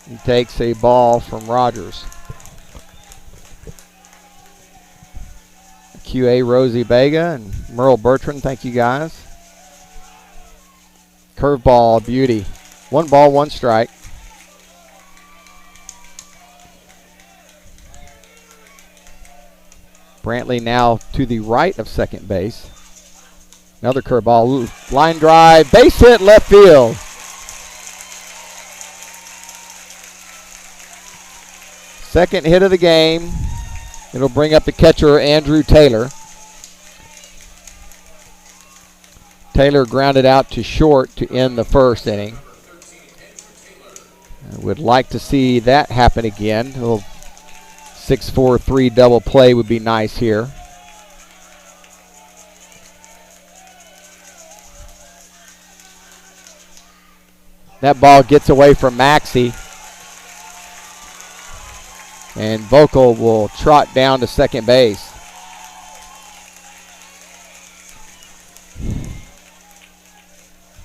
He takes a ball from Rogers. QA Rosie Vega and Merle Bertrand, thank you guys. Curveball, beauty. 1 ball, 1 strike. Brantley now to the right of second base. Another curveball, line drive, base hit, left field. Second hit of the game. It'll bring up the catcher, Andrew Taylor. Taylor grounded out to short to end the first inning. I would like to see that happen again. A little 6-4-3 double play would be nice here. That ball gets away from Maxey. And Vocal will trot down to second base.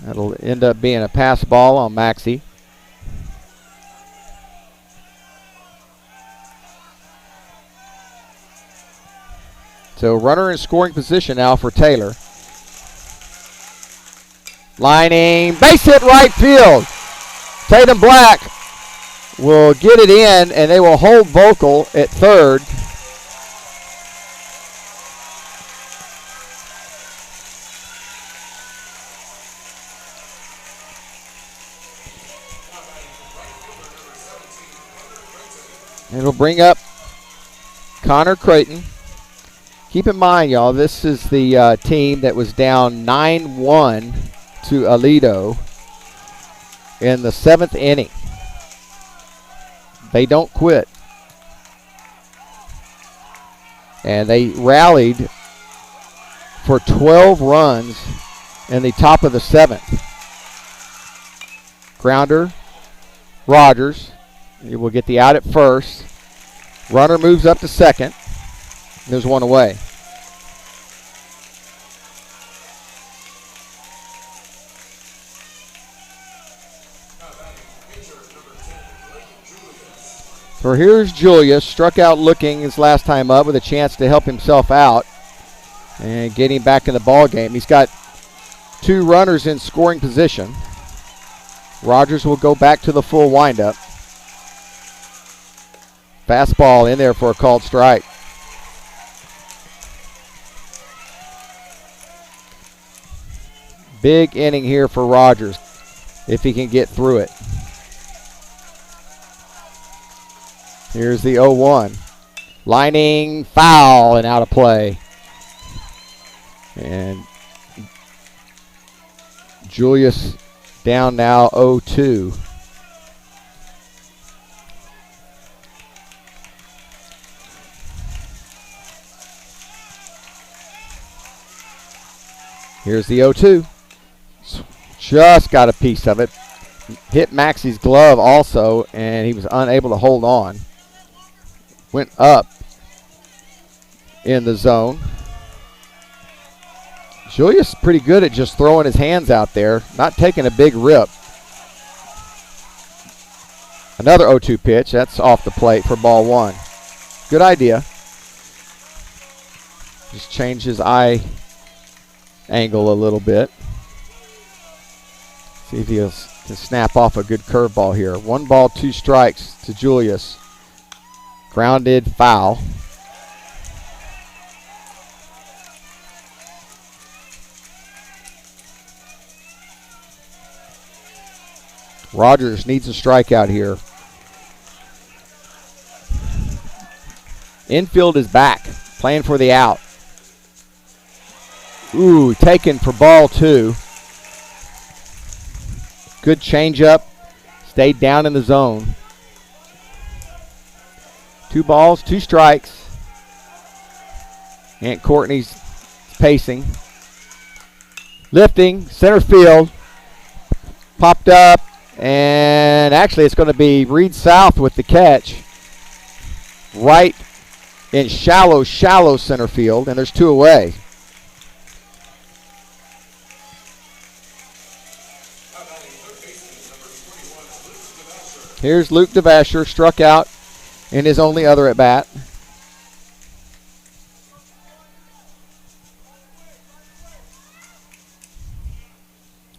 That'll end up being a pass ball on Maxey. So runner in scoring position now for Taylor. Lining, base hit right field. Tatum Black will get it in, and they will hold Vocal at third. It'll bring up Connor Creighton. Keep in mind, y'all, this is the team that was down 9-1 to Aledo in the 7th inning. They don't quit. And they rallied for 12 runs in the top of the 7th. Grounder, Rogers. He will get the out at first. Runner moves up to second. There's one away. So here's Julius, struck out looking his last time up with a chance to help himself out and get him back in the ball game. He's got 2 runners in scoring position. Rogers will go back to the full windup. Fastball in there for a called strike. Big inning here for Rogers if he can get through it. Here's the 0-1. Lining, foul, and out of play. And Julius down now 0-2. Here's the 0-2. Just got a piece of it. Hit Maxey's glove also, and he was unable to hold on. went up in the zone. Julius pretty good at just throwing his hands out there, not taking a big rip. Another 0-2 pitch. That's off the plate for ball one. Good idea. Just change his eye angle a little bit. See if he can snap off a good curveball here. 1 ball, 2 strikes to Julius. Grounded foul. Rogers needs a strikeout here. Infield is back, playing for the out. Ooh, taken for ball 2. Good changeup. Stayed down in the zone. 2 balls, 2 strikes. Aunt Courtney's pacing. Lifting, center field. Popped up. And actually it's going to be Reed South with the catch. Right in shallow center field. And there's 2 away. Here's Luke DeVasher, struck out in his only other at bat.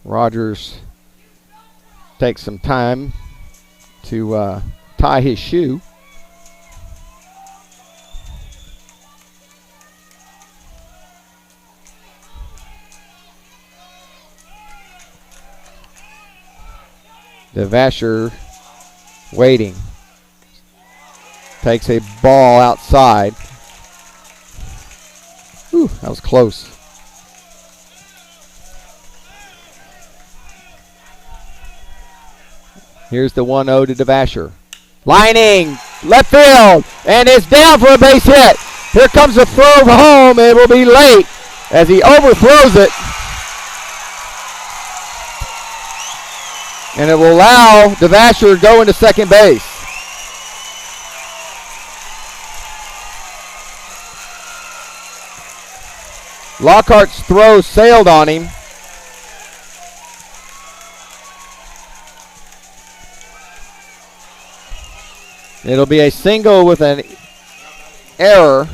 Rogers takes some time to tie his shoe. DeVasher waiting. Takes a ball outside. Whew, that was close. Here's the 1-0 to DeVasher. Lining, left field, and it's down for a base hit. Here comes a throw home. It will be late as he overthrows it. And it will allow DeVasher to go into second base. Lockhart's throw sailed on him. It'll be a single with an error.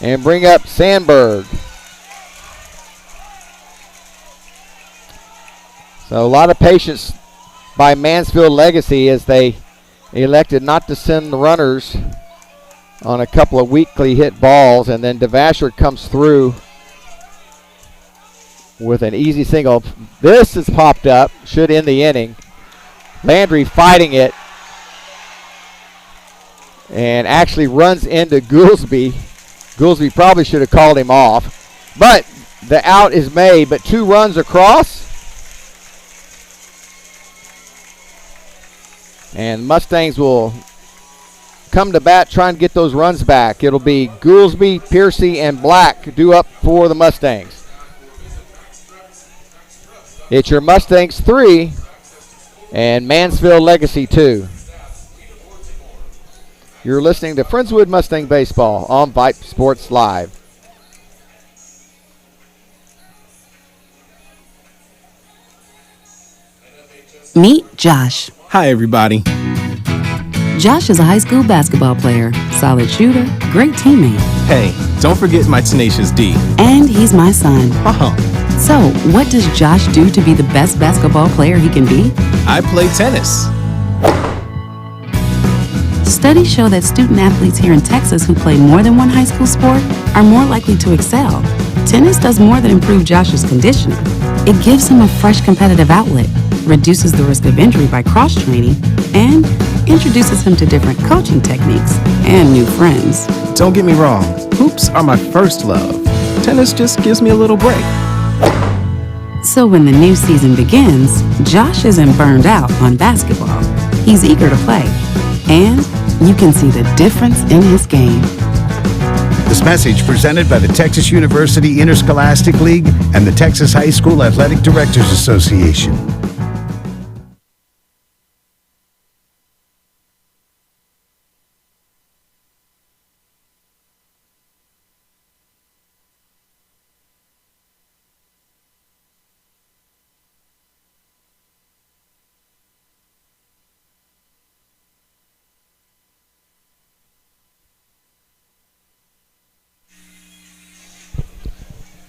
And bring up Sandberg. So a lot of patience by Mansfield Legacy as they elected not to send the runners on a couple of weakly hit balls. And then DeVasher comes through with an easy single. This has popped up. Should end the inning. Landry fighting it and actually runs into Goolsby. Goolsby probably should have called him off, but the out is made, but 2 runs across. And Mustangs will come to bat trying to get those runs back. It'll be Goolsby, Piercy, and Black due up for the Mustangs. It's your Mustangs 3 and Mansfield Legacy 2. You're listening to Friendswood Mustang Baseball on Vype Sports Live. Meet Josh. Hi, everybody. Josh is a high school basketball player, solid shooter, great teammate. Hey, don't forget my tenacious D. And he's my son. Uh-huh. So, what does Josh do to be the best basketball player he can be? I play tennis. Studies show that student athletes here in Texas who play more than one high school sport are more likely to excel. Tennis does more than improve Josh's conditioning. It gives him a fresh competitive outlet, reduces the risk of injury by cross-training, and introduces him to different coaching techniques and new friends. Don't get me wrong, hoops are my first love. Tennis just gives me a little break. So when the new season begins, Josh isn't burned out on basketball. He's eager to play, and you can see the difference in his game. This message presented by the Texas University Interscholastic League and the Texas High School Athletic Directors Association.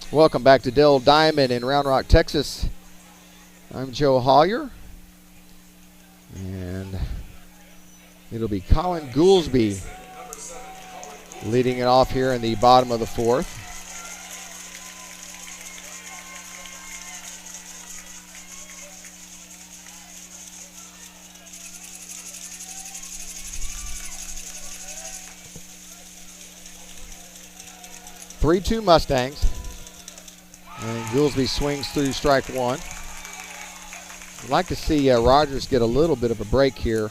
Welcome back to Dell Diamond in Round Rock, Texas. I'm Joe Hollier. And it'll be Colin Goolsby leading it off here in the bottom of the fourth. Three-two Mustangs. And Goolsby swings through strike one. I'd like to see Rogers get a little bit of a break here.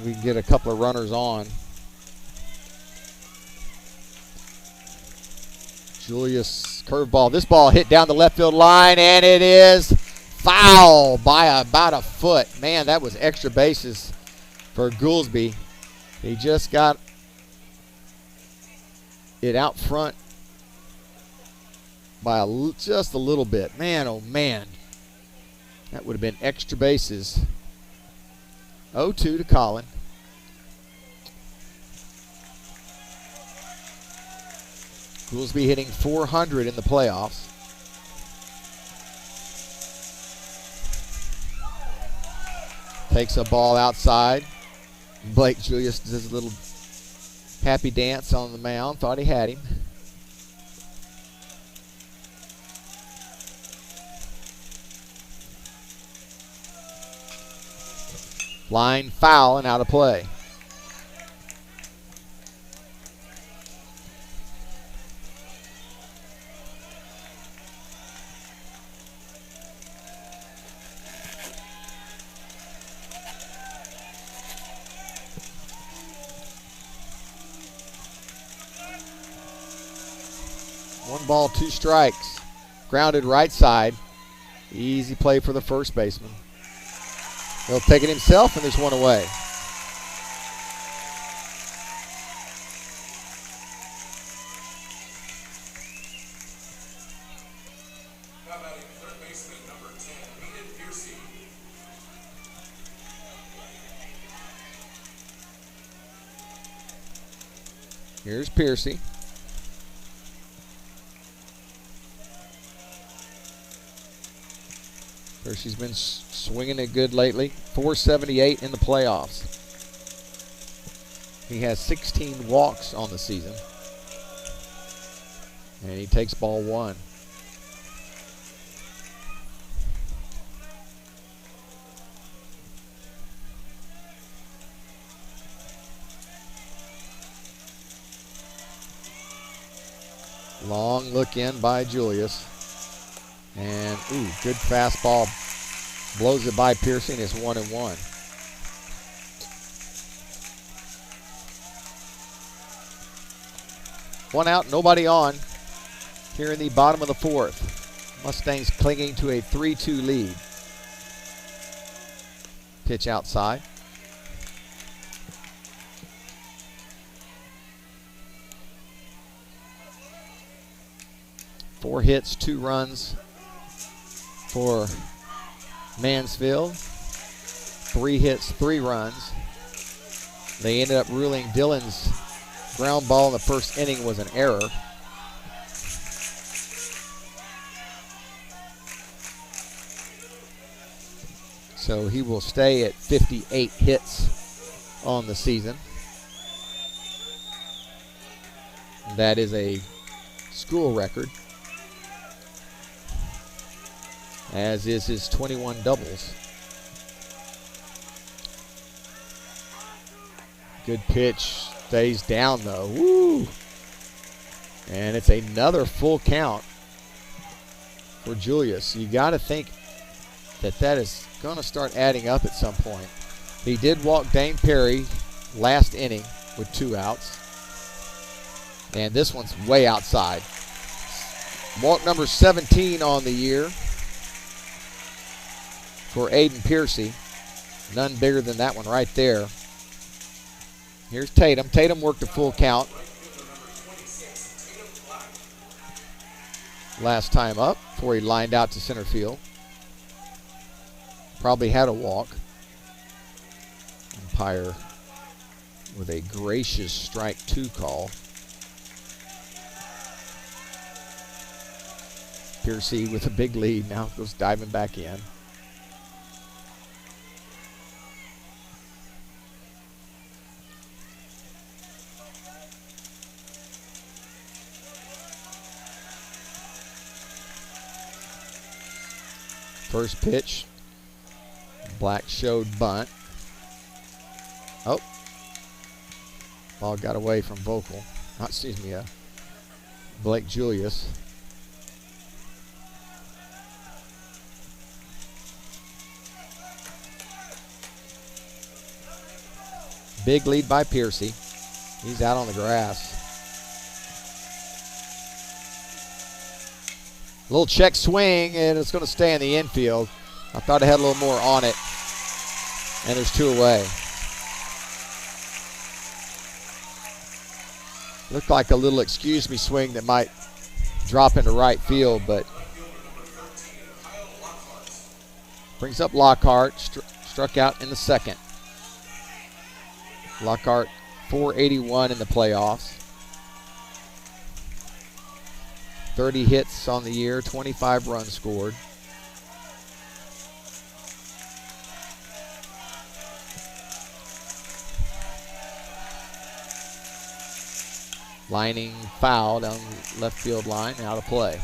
We can get a couple of runners on. Julius curveball. This ball hit down the left field line, and it is foul by about a foot. Man, that was extra bases for Goolsby. He just got it out front by just a little bit. Man, oh man. That would have been extra bases. 0-2 to Colin. Goolsby hitting .400 in the playoffs. Takes a ball outside. Blake Julius does a little happy dance on the mound. Thought he had him. Line foul and out of play. One ball, two strikes. Grounded right side. Easy play for the first baseman. He'll take it himself, and there's one away. Here's Piercy. Piercy's been swinging it good lately. .478 in the playoffs. He has 16 walks on the season. And he takes ball one. Long look in by Julius. And, ooh, good fastball. Blows it by Piercy, and it's 1-1. One out, nobody on here in the bottom of the fourth. Mustangs clinging to a 3-2 lead. Pitch outside. Four hits, 2 runs for Mansfield. 3 hits, 3 runs. They ended up ruling Dillon's ground ball in the first inning was an error. So he will stay at 58 hits on the season. That is a school record, as is his 21 doubles. Good pitch, stays down though. Woo! And it's another full count for Julius. You got to think that that is going to start adding up at some point. He did walk Dane Perry last inning with 2 outs. And this one's way outside. Walk number 17 on the year for Aiden Piercy. None bigger than that one right there. Here's Tatum. Tatum worked a full count last time up before he lined out to center field. Probably had a walk. Umpire with a gracious strike 2 call. Piercy with a big lead now goes diving back in. First pitch, Black showed bunt. Oh, ball got away from Blake Julius. Big lead by Piercy. He's out on the grass. Little check swing, and it's going to stay in the infield. I thought it had a little more on it. And there's 2 away. Looked like a little excuse me swing that might drop into right field, but brings up Lockhart, struck out in the second. Lockhart, 481 in the playoffs. 30 hits on the year, 25 runs scored. Lining foul down the left field line, out of play.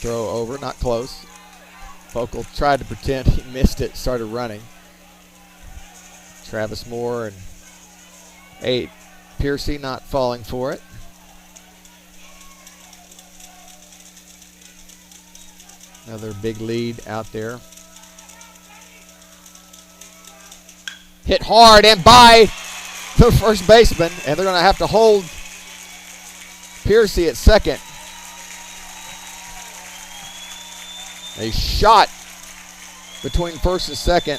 Throw over, not close. Focal tried to pretend he missed it, started running. Travis Moore and 8. Piercy not falling for it. Another big lead out there. Hit hard and by the first baseman, and they're going to have to hold Piercy at second. A shot between first and second,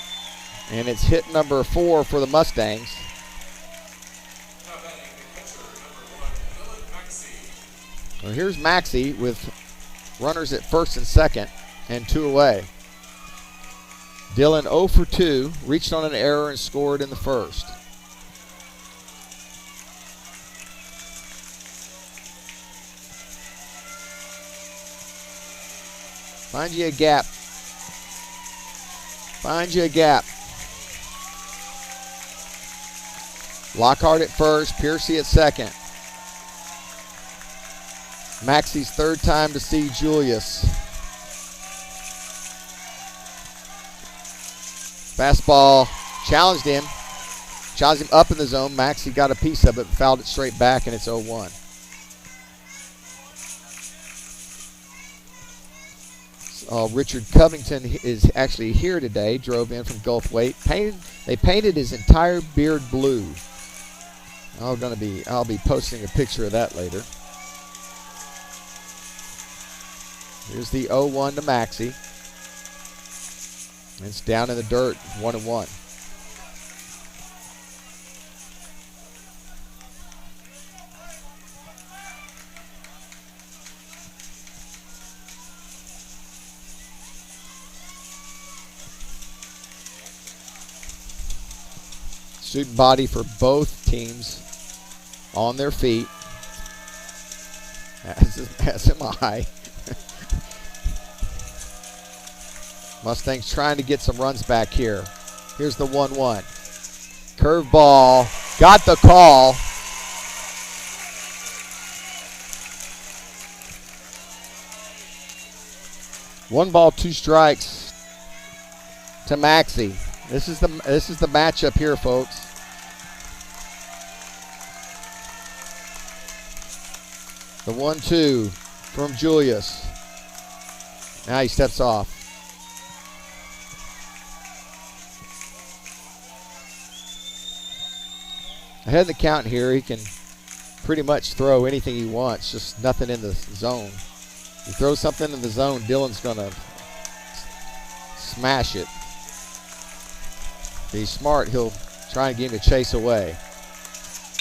and it's hit number 4 for the Mustangs. Well, here's Maxey with runners at first and second and 2 away. Dylan 0 for 2, reached on an error and scored in the first. Find you a gap. Find you a gap. Lockhart at first, Piercy at second. Maxey's third time to see Julius. Fastball challenged him up in the zone. Maxey got a piece of it, fouled it straight back, and it's 0-1. Richard Covington is actually here today. Drove in from Gulfweight. They painted his entire beard blue. I'll be posting a picture of that later. Here's the 0-1 to Maxey. It's down in the dirt, 1-1. Student body for both teams on their feet, as am I. Mustangs trying to get some runs back here. Here's the 1-1. Curveball, got the call. One ball, 2 strikes to Maxey. This is the matchup here, folks. The 1-2 from Julius. Now he steps off. Ahead of the count here, he can pretty much throw anything he wants, just nothing in the zone. You throw something in the zone, Dylan's going to smash it. If he's smart, he'll try and get him to chase away.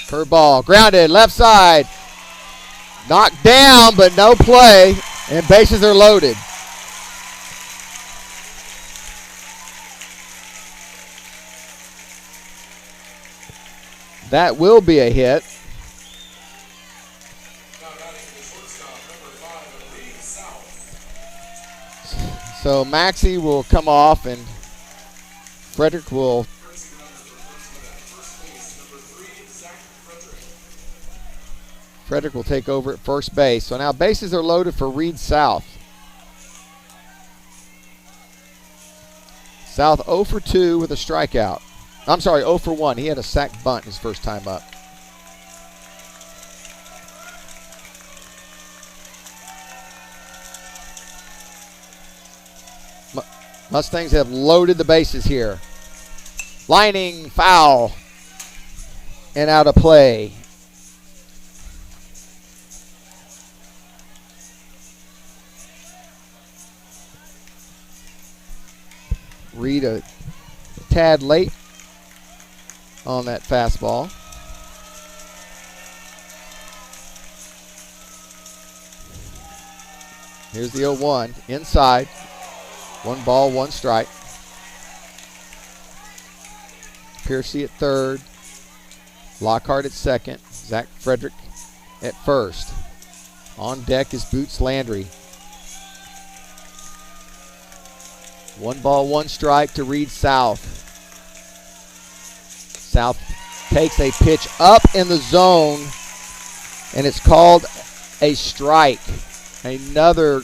Curveball, grounded, left side. Knocked down, but no play, and bases are loaded. That will be a hit. So Maxey will come off, and Frederick will take over at first base. So now bases are loaded for Reed South. South 0 for 2 with a strikeout. I'm sorry, 0 for 1. He had a sac bunt his first time up. Mustangs have loaded the bases here. Lining, foul, and out of play. Reed a tad late on that fastball. Here's the 0-1 inside. 1 ball, 1 strike. Piercy at third. Lockhart at second. Zach Frederick at first. On deck is Boots Landry. 1 ball, 1 strike to Reed South. South takes a pitch up in the zone, and it's called a strike. Another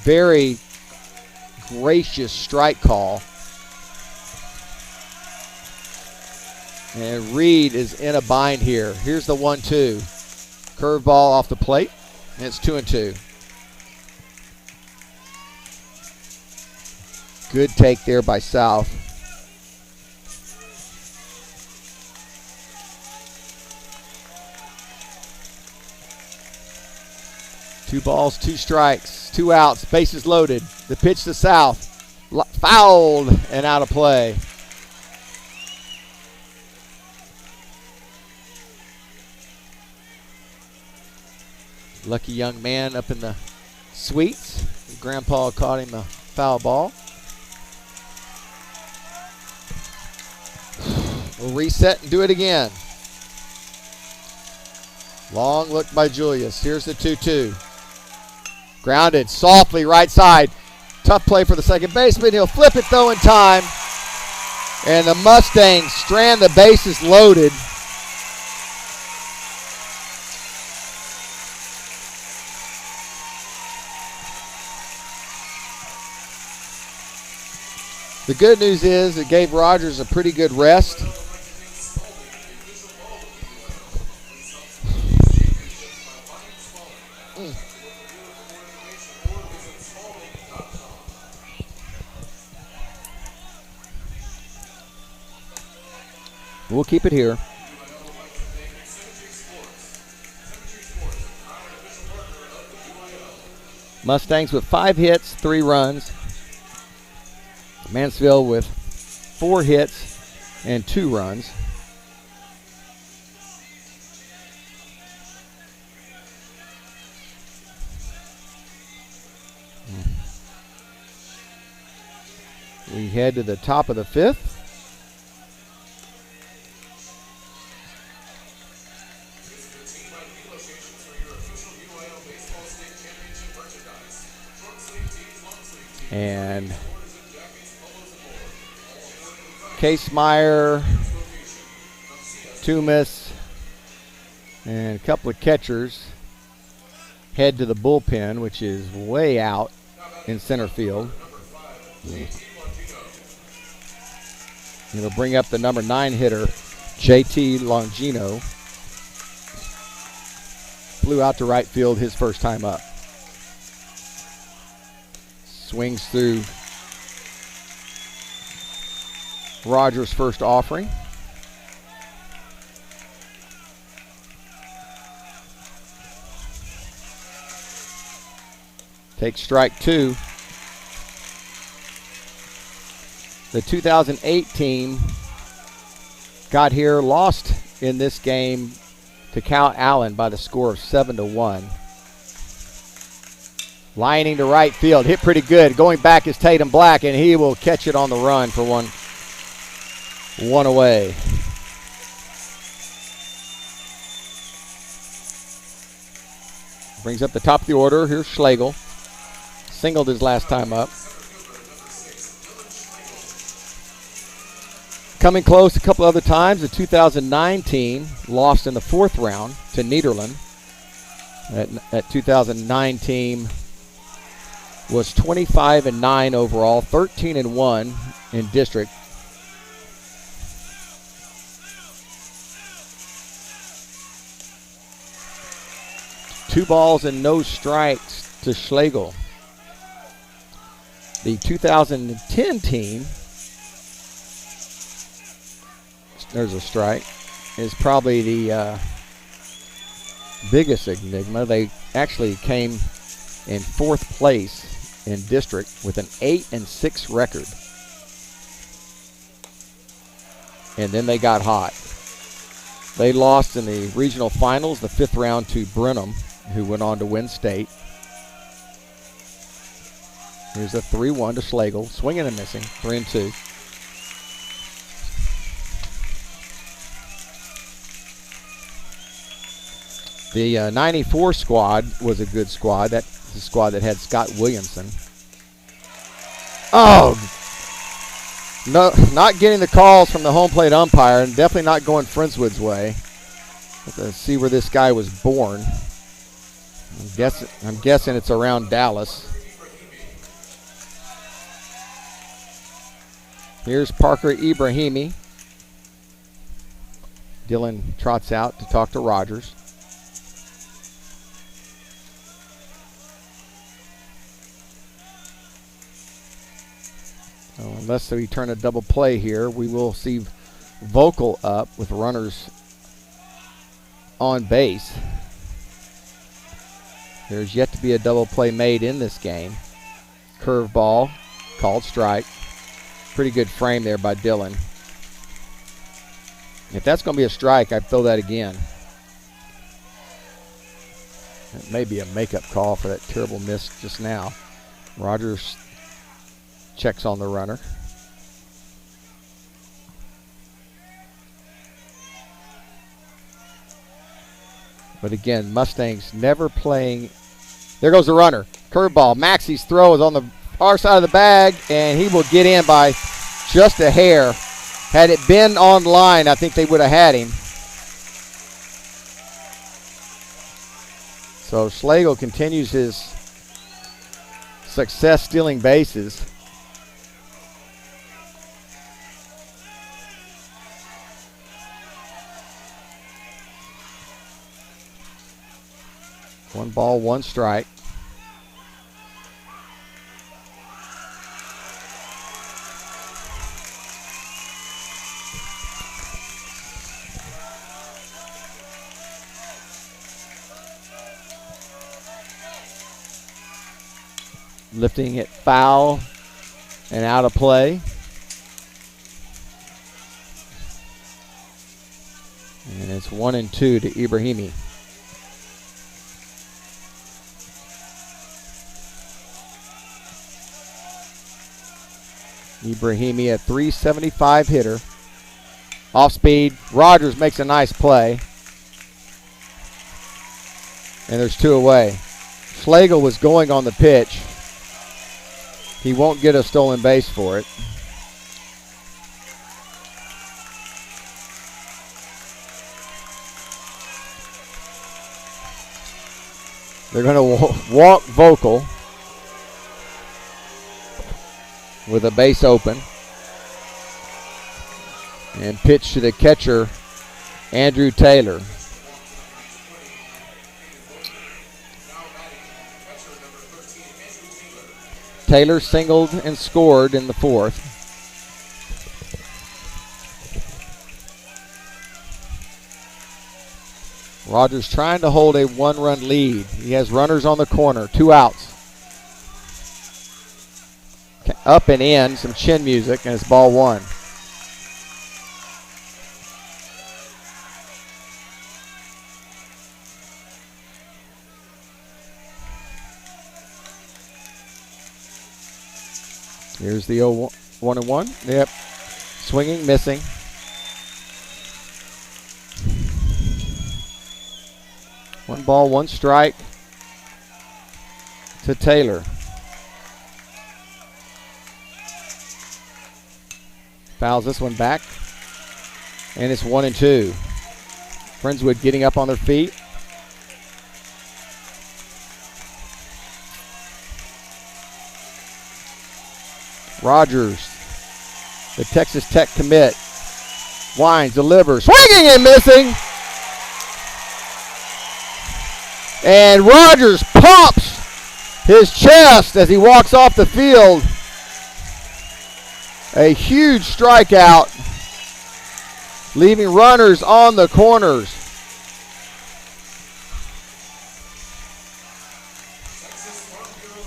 very gracious strike call. And Reed is in a bind here. Here's the 1-2. Curveball off the plate, and it's 2-2. Good take there by South. Two balls, 2 strikes, 2 outs, bases loaded. The pitch to South. Fouled and out of play. Lucky young man up in the suites. Grandpa caught him a foul ball. We'll reset and do it again. Long look by Julius. Here's the 2-2. Grounded softly right side. Tough play for the second baseman. He'll flip it though in time. And the Mustangs strand the bases loaded. The good news is it gave Rogers a pretty good rest. We'll keep it here. Mustangs with 5 hits, 3 runs. Mansfield with 4 hits and 2 runs. We head to the top of the 5th. And Case Meyer, Toomas, and a couple of catchers head to the bullpen, which is way out in center field. It'll bring up the number 9 hitter, JT Longino. Flew out to right field his first time up. Swings through Rogers' first offering. Takes strike 2. The 2008 team got here, lost in this game to Cal Allen by the score of 7-1. Lining to right field, hit pretty good. Going back is Tatum Black, and he will catch it on the run for one away. Brings up the top of the order. Here's Schlegel. Singled his last time up. Coming close a couple other times. The 2009 team lost in the 4th round to Nederland. That 2009 team was 25-9 overall, 13-1 in district. Two balls and no strikes to Schlegel. The 2010 team, there's a strike, is probably the biggest enigma. They actually came in 4th place in district with an 8-6 record. And then they got hot. They lost in the regional finals, the 5th round, to Brenham, who went on to win state. Here's a 3-1 to Schlegel, swinging and missing, 3-2. The 94 squad was a good squad. That's the squad that had Scott Williamson. Oh, no, not getting the calls from the home plate umpire, and definitely not going Friendswood's way. Let's see where this guy was born. I'm guessing it's around Dallas. Here's Parker Ibrahimi. Dylan trots out to talk to Rogers. So unless we turn a double play here, we will see Vocal up with runners on base. There's yet to be a double play made in this game. Curveball, called strike. Pretty good frame there by Dylan. If that's going to be a strike, I'd throw that again. It may be a makeup call for that terrible miss just now. Rogers checks on the runner. But again, Mustangs never playing. There goes the runner. Curveball. Maxey's throw is on the far side of the bag, and he will get in by just a hair. Had it been on line, I think they would have had him. So Schlegel continues his success stealing bases. One ball, one strike. Lifting it foul and out of play. And it's 1-2 to Ibrahimi. Ibrahimi, a 375 hitter. Off speed. Rogers makes a nice play. And there's 2 away. Schlegel was going on the pitch. He won't get a stolen base for it. They're going to walk Vocal with a base open. And pitch to the catcher, Andrew Taylor. Taylor singled and scored in the 4th. Rogers trying to hold a 1-run lead. He has runners on the corner, 2 outs. Up and in, some chin music, and it's ball 1. Here's the 1-1. Yep. Swinging, missing. One ball, one strike to Taylor. Fouls this one back. And it's 1-2. Friendswood getting up on their feet. Rogers, the Texas Tech commit. Wines, delivers, swinging and missing. And Rogers pumps his chest as he walks off the field. A huge strikeout, leaving runners on the corners.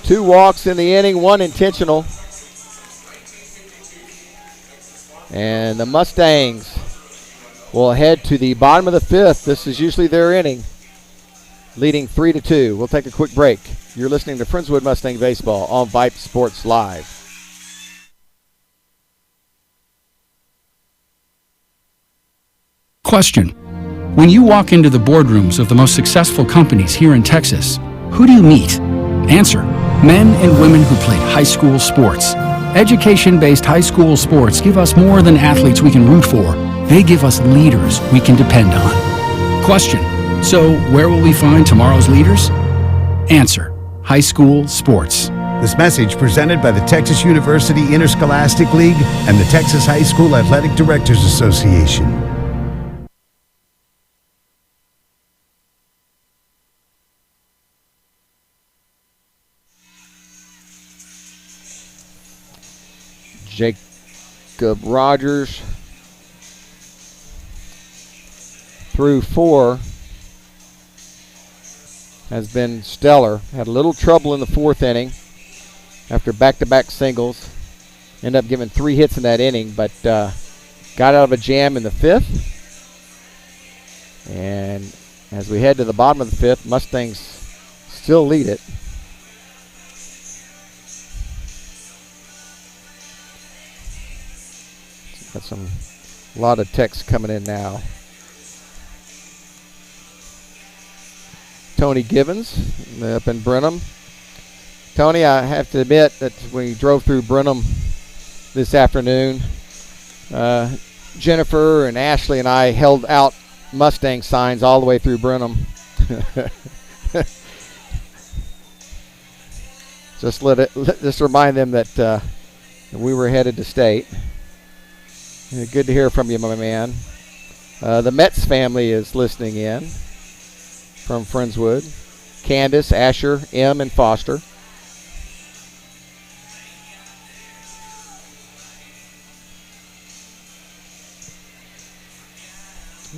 Two walks in the inning, one intentional. And the Mustangs will head to the bottom of the fifth. This is usually their inning, leading 3-2. We'll take a quick break. You're listening to Friendswood Mustang Baseball on Vype Sports Live. Question. When you walk into the boardrooms of the most successful companies here in Texas, who do you meet? Answer. Men and women who played high school sports. Education-based high school sports give us more than athletes we can root for. They give us leaders we can depend on. Question. So, where will we find tomorrow's leaders? Answer. High school sports. This message presented by the Texas University Interscholastic League and the Texas High School Athletic Directors Association. Jacob Rogers through 4 has been stellar. Had a little trouble in the 4th inning after back-to-back singles. Ended up giving 3 hits in that inning, but got out of a jam in the 5th. And as we head to the bottom of the 5th, Mustangs still lead it. Got a lot of texts coming in now. Tony Givens up in Brenham. Tony, I have to admit that when we drove through Brenham this afternoon, Jennifer and Ashley and I held out Mustang signs all the way through Brenham. Just remind them that we were headed to state. Good to hear from you, my man. The Metz family is listening in from Friendswood. Candace, Asher, M, and Foster.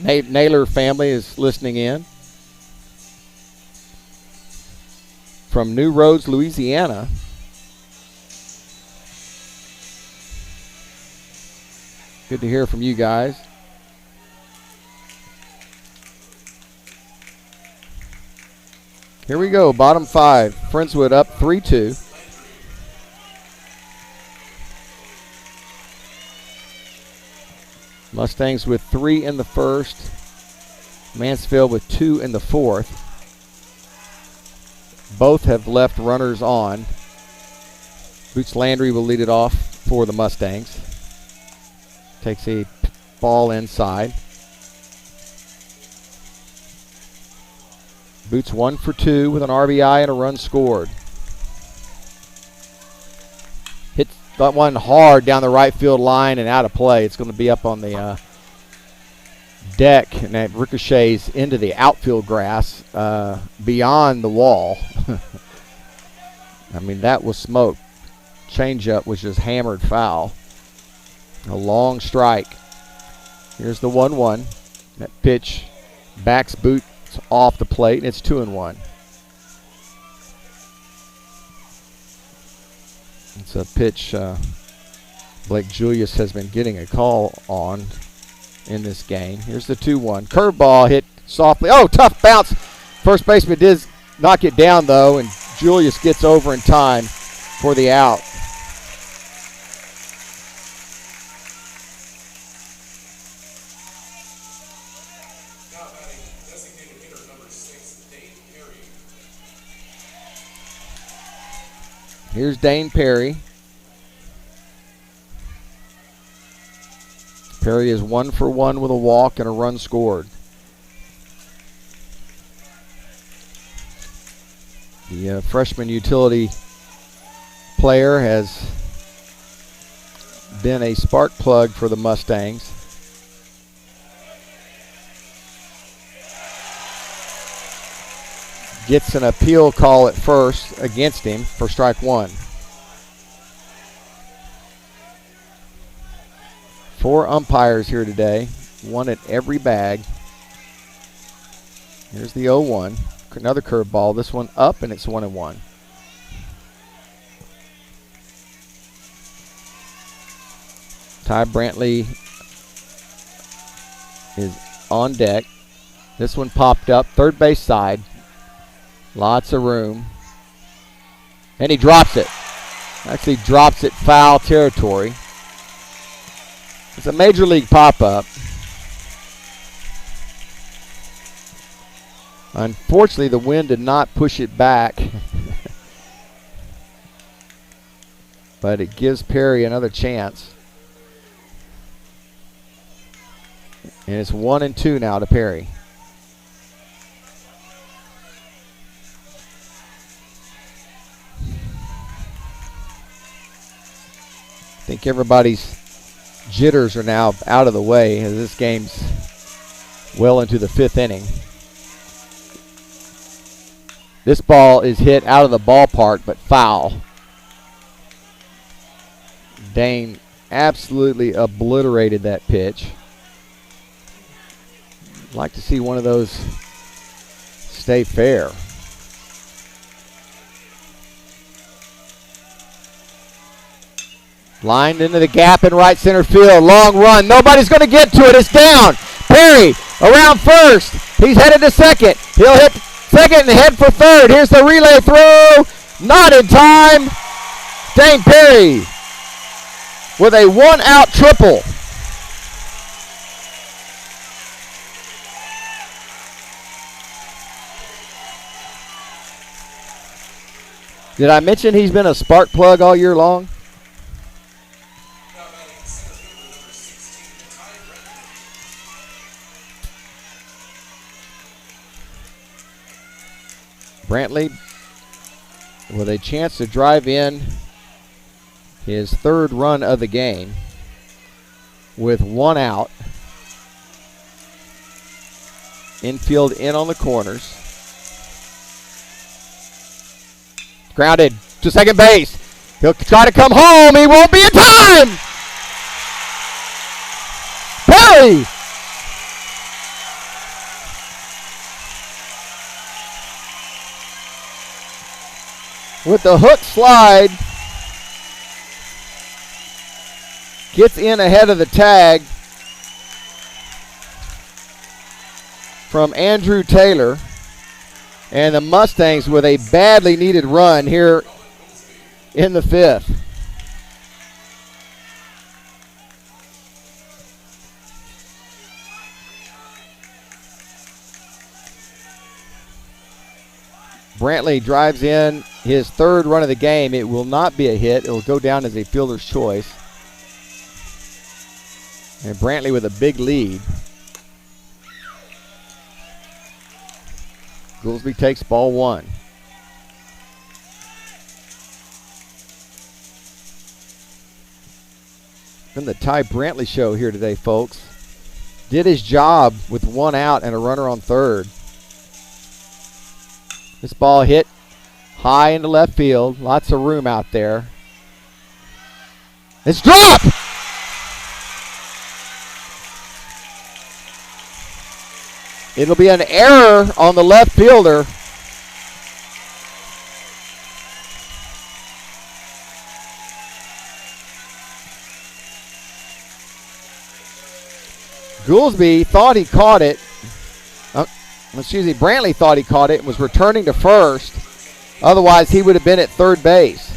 Naylor family is listening in from New Roads, Louisiana. Good to hear from you guys. Here we go, bottom 5. Friendswood up 3-2. Mustangs with 3 in the 1st. Mansfield with 2 in the 4th. Both have left runners on. Boots Landry will lead it off for the Mustangs. Takes a ball inside. Boots 1 for 2 with an RBI and a run scored. Hits that one hard down the right field line and out of play. It's going to be up on the deck, and that ricochets into the outfield grass beyond the wall. I mean, that was smoke. Changeup was just hammered foul. A long strike. Here's the 1-1. That pitch backs Boots off the plate, and it's 2-1. It's a pitch Blake Julius has been getting a call on in this game. Here's the 2-1. Curveball hit softly. Oh, tough bounce. First baseman did knock it down, though, and Julius gets over in time for the out. Here's Dane Perry. Perry is 1 for 1 with a walk and a run scored. The freshman utility player has been a spark plug for the Mustangs. Gets an appeal call at first against him for strike one. 4 umpires here today, 1 at every bag. Here's the 0-1, another curveball. This one up, and it's 1-1. Ty Brantley is on deck. This one popped up, third base side. Lots of room. And he drops it. Actually drops it foul territory. It's a major league pop-up. Unfortunately, the wind did not push it back. But it gives Perry another chance. And it's 1-2 now to Perry. I think everybody's jitters are now out of the way as this game's well into the 5th inning. This ball is hit out of the ballpark, but foul. Dane absolutely obliterated that pitch. I'd like to see one of those stay fair. Lined into the gap in right center field. Long run. Nobody's going to get to it. It's down. Perry around first. He's headed to second. He'll hit second and head for third. Here's the relay throw. Not in time. Dane Perry with a 1-out triple. Did I mention he's been a spark plug all year long? Brantley with a chance to drive in his 3rd run of the game with 1 out. Infield in on the corners. Grounded to second base. He'll try to come home. He won't be in time. Perry! With the hook slide, gets in ahead of the tag from Andrew Taylor, and the Mustangs with a badly needed run here in the 5th. Brantley drives in his 3rd run of the game. It will not be a hit. It will go down as a fielder's choice. And Brantley with a big lead. Goolsby takes ball 1. Been the Ty Brantley show here today, folks. Did his job with 1 out and a runner on third. This ball hit high into left field. Lots of room out there. It's dropped! It'll be an error on the left fielder. Goolsby thought he caught it. Brantley thought he caught it and was returning to first. Otherwise, he would have been at third base.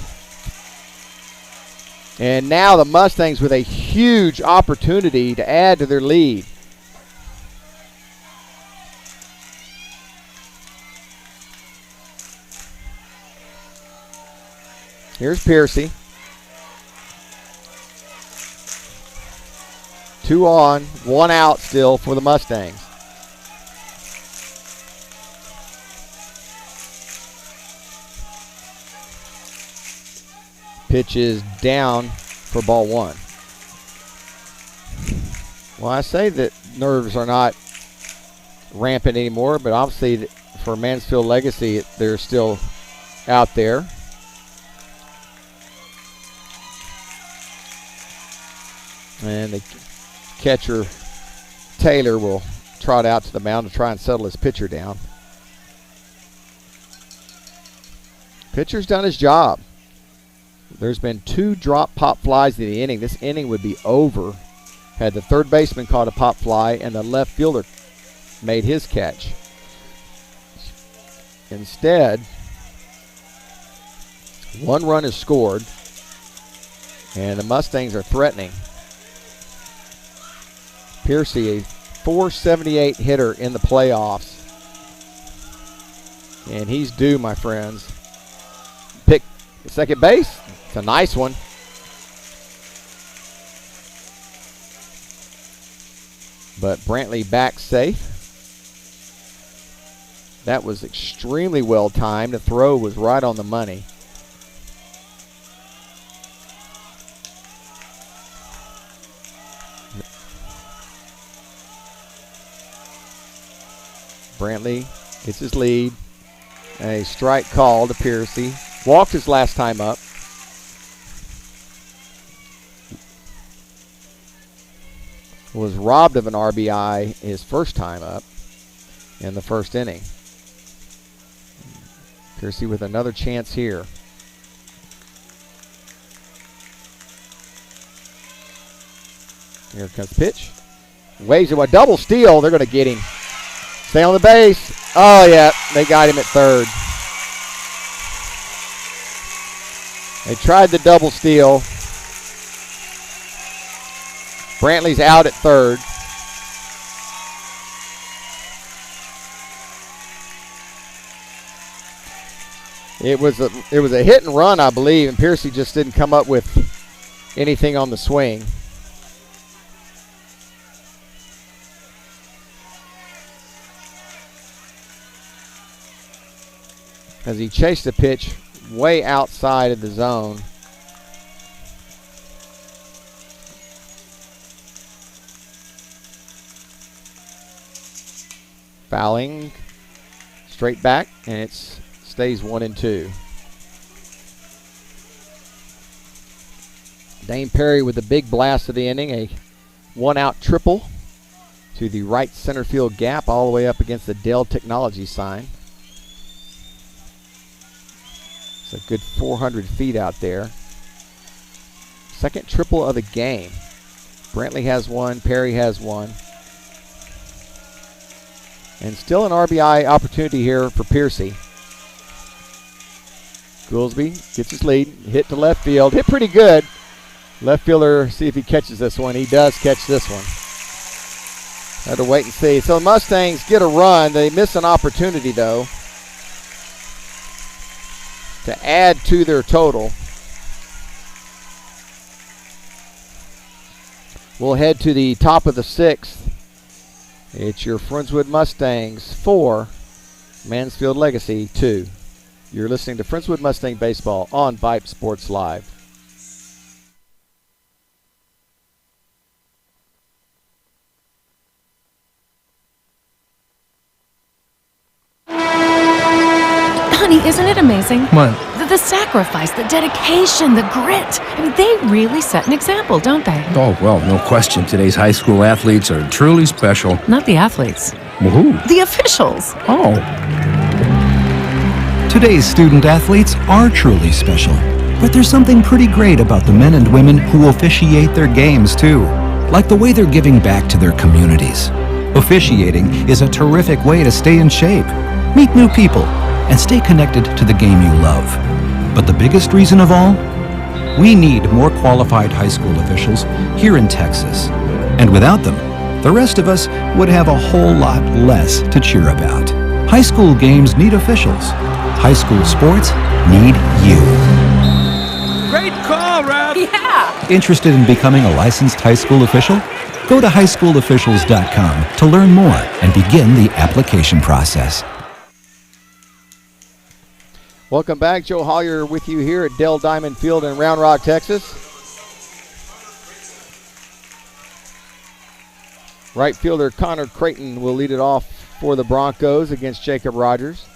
And now the Mustangs with a huge opportunity to add to their lead. Here's Piercy. 2 on, 1 out still for the Mustangs. Pitch is down for ball 1. Well, I say that nerves are not rampant anymore, but obviously for Mansfield Legacy, they're still out there. And the catcher, Taylor, will trot out to the mound to try and settle his pitcher down. Pitcher's done his job. There's been 2 drop pop flies in the inning. This inning would be over had the third baseman caught a pop fly and the left fielder made his catch. Instead, 1 run is scored, and the Mustangs are threatening. Piercy, a .478 hitter in the playoffs, and he's due, my friends. Pick second base. It's a nice one. But Brantley back safe. That was extremely well timed. The throw was right on the money. Brantley gets his lead. A strike call to Piercy. Walked his last time up. Was robbed of an RBI his first time up in the first inning. Piercy with another chance here. Here comes the pitch. Waves it, a double steal. They're going to get him. Stay on the base. Oh, yeah, they got him at third. They tried the double steal. Brantley's out at third. It was a hit and run, I believe, and Piercy just didn't come up with anything on the swing. As he chased the pitch way outside of the zone. Fouling, straight back, and it stays 1-2. Dane Perry with the big blast of the inning, a 1-out triple to the right center field gap all the way up against the Dell Technology sign. It's a good 400 feet out there. Second triple of the game. Brantley has 1, Perry has 1. And still an RBI opportunity here for Piercy. Goolsby gets his lead, hit to left field, hit pretty good. Left fielder, see if he catches this one. He does catch this one. Had to wait and see. So the Mustangs get a run. They miss an opportunity, though, to add to their total. We'll head to the top of the 6th. It's your Friendswood Mustangs 4, Mansfield Legacy 2. You're listening to Friendswood Mustang Baseball on Vype Sports Live. Honey, isn't it amazing? What? The sacrifice, the dedication, the grit. I mean, they really set an example, don't they? Oh, well, no question. Today's high school athletes are truly special. Not the athletes. Well, who? The officials. Oh. Today's student athletes are truly special. But there's something pretty great about the men and women who officiate their games, too. Like the way they're giving back to their communities. Officiating is a terrific way to stay in shape, meet new people, and stay connected to the game you love. But the biggest reason of all? We need more qualified high school officials here in Texas. And without them, the rest of us would have a whole lot less to cheer about. High school games need officials. High school sports need you. Great call, Ralph. Yeah. Interested in becoming a licensed high school official? Go to highschoolofficials.com to learn more and begin the application process. Welcome back. Joe Hollier with you here at Dell Diamond Field in Round Rock, Texas. Right fielder Connor Creighton will lead it off for the Broncos against Jacob Rogers.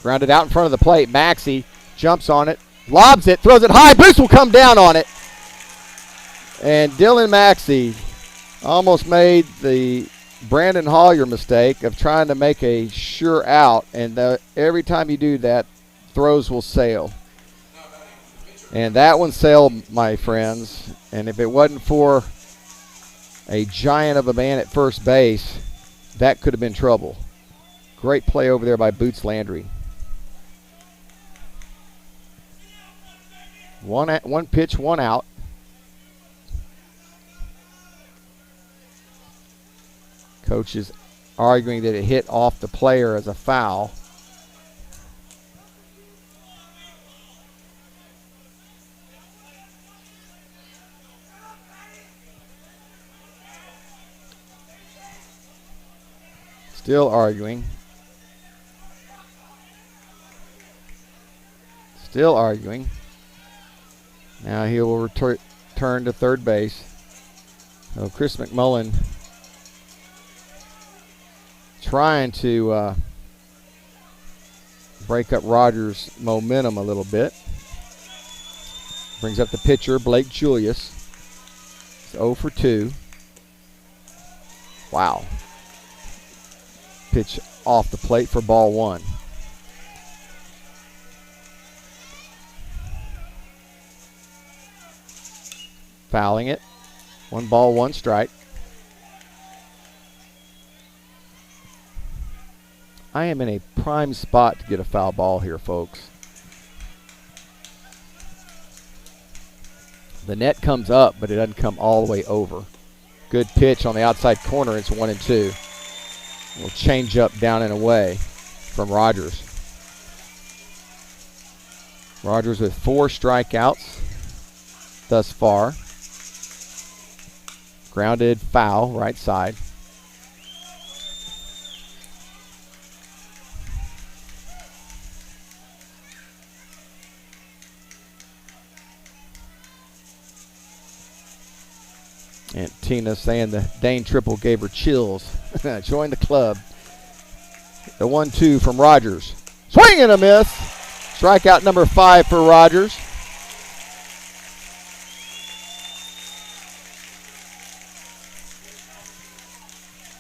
Grounded out in front of the plate. Maxey jumps on it, lobs it, throws it high. Boost will come down on it. And Dylan Maxey almost made the Brandon Hollier mistake of trying to make a sure out. And every time you do that, throws will sail. And that one sailed, my friends. And if it wasn't for a giant of a man at first base, that could have been trouble. Great play over there by Boots Landry. One pitch, one out. Coach is arguing that it hit off the player as a foul. Still arguing. Still arguing. Now he will return to third base. So Chris McMullen trying to break up Rogers' momentum a little bit. Brings up the pitcher, Blake Julius. It's 0 for 2. Wow. Pitch off the plate for ball one. Fouling it. 1 ball, 1 strike. I am in a prime spot to get a foul ball here, folks. The net comes up, but it doesn't come all the way over. Good pitch on the outside corner. It's 1-2. Will change up down and away from Rogers. Rogers with 4 strikeouts thus far. Grounded foul, right side. And Tina saying the Dane triple gave her chills. Join the club. The 1-2 from Rogers. Swing and a miss. Strikeout number 5 for Rogers.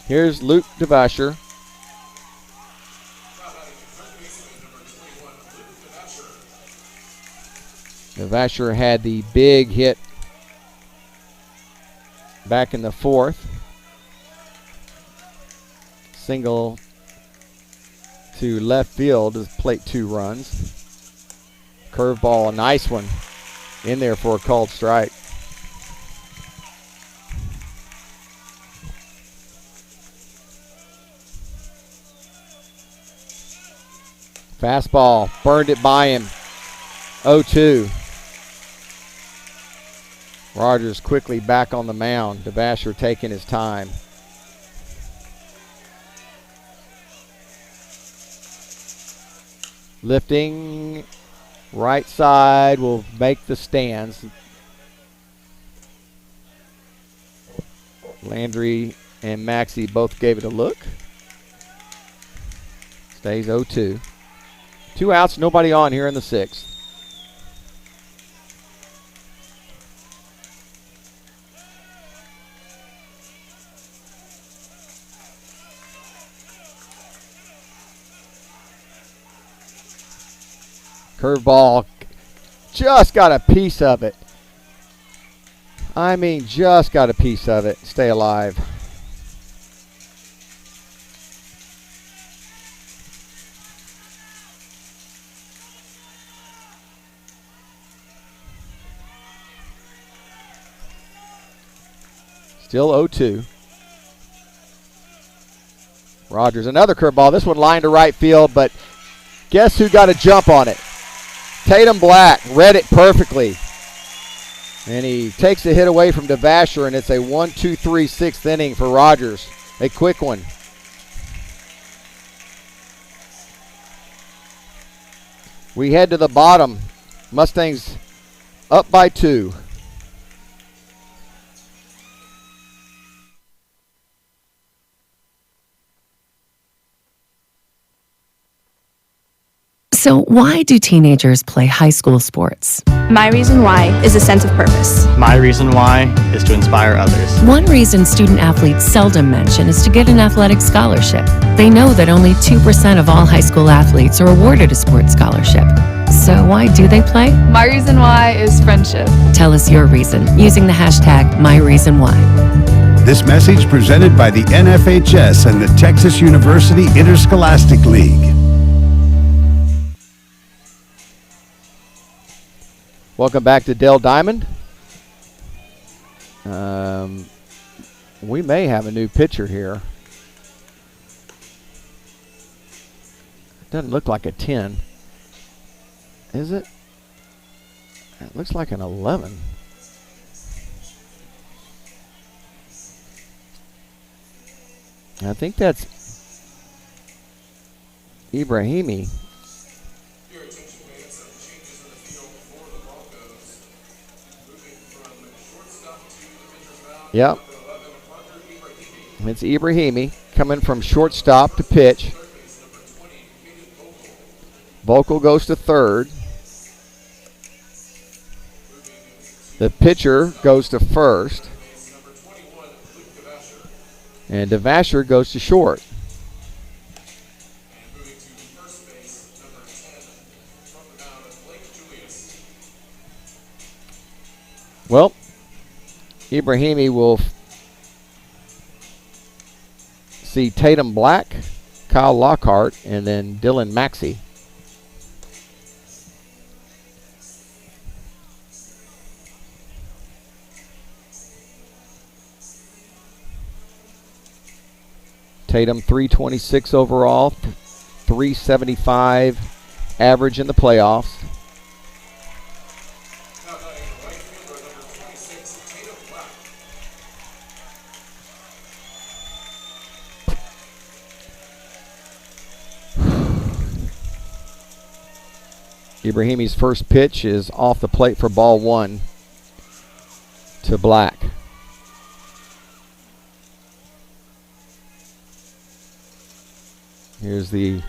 Here's Luke DeVasher. DeVasher had the big hit back in the 4th. Single to left field to plate 2 runs. Curveball, a nice one in there for a called strike. Fastball, burned it by him. 0-2. Rogers quickly back on the mound. DeVasher taking his time. Lifting right side will make the stands. Landry and Maxey both gave it a look. Stays 0-2. 2 outs, nobody on here in the 6th. Curveball, just got a piece of it. I mean, just got a piece of it. Stay alive. Still 0-2. Rogers, another curveball. This one lined to right field, but Guess who got a jump on it? Tatum Black read it perfectly. And he takes a hit away from DeVasher, and it's a 1-2-3 sixth inning for Rogers. A quick one. We head to the bottom. Mustangs up by 2. So why do teenagers play high school sports? My reason why is a sense of purpose. My reason why is to inspire others. One reason student athletes seldom mention is to get an athletic scholarship. They know that only 2% of all high school athletes are awarded a sports scholarship. So why do they play? My reason why is friendship. Tell us your reason using the hashtag #MyReasonWhy. This message presented by the NFHS and the Texas University Interscholastic League. Welcome back to Dell Diamond. We may have a new pitcher here. Doesn't look like a 10. Is it? It looks like an 11. I think that's Ibrahimi. Yep. It's Ibrahimi coming from shortstop to pitch. Vogel goes to third. The pitcher goes to first. And DeVasher goes to short. Well, Ibrahimi will see Tatum Black, Kyle Lockhart, and then Dylan Maxey. Tatum 326 overall, 375 average in the playoffs. Ibrahimi's first pitch is off the plate for ball 1 to Black. Here's the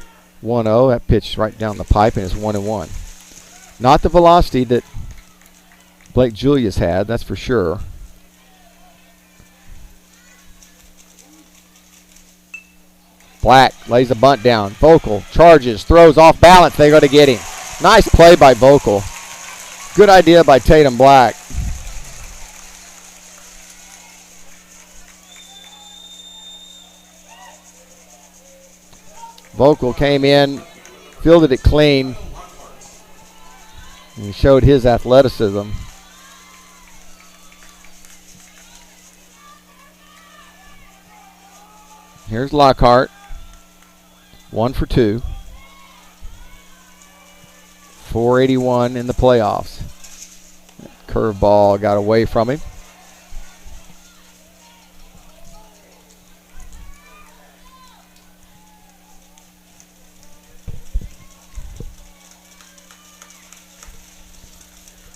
1-0. That pitch right down the pipe, and it's 1-1. Not the velocity that Blake Julius had, that's for sure. Black lays a bunt down. Vogel charges, throws off balance. They're going to get him. Nice play by Vogel. Good idea by Tatum Black. Vogel came in, fielded it clean, and he showed his athleticism. Here's Lockhart. 1 for 2. 481 in the playoffs. Curveball got away from him.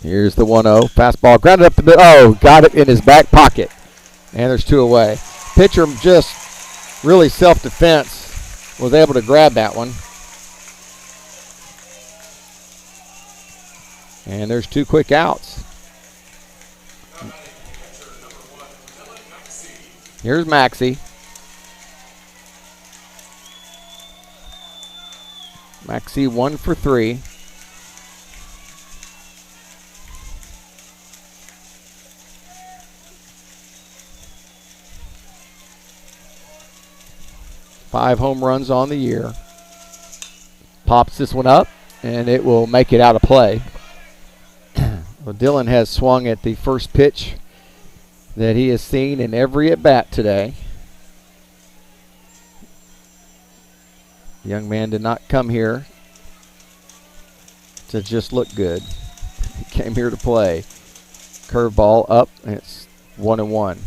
Here's the 1-0. Fastball grounded up the middle. Oh, got it in his back pocket. And there's 2 away. Pitcher just really self-defense. Was able to grab that one. And there's 2 quick outs. Here's Maxey. Maxey 1 for 3. Five home runs on the year. Pops this one up, and it will make it out of play. Well, Dylan has swung at the first pitch that he has seen in every at-bat today. The young man did not come here to just look good. He came here to play. Curveball up, and it's 1-1.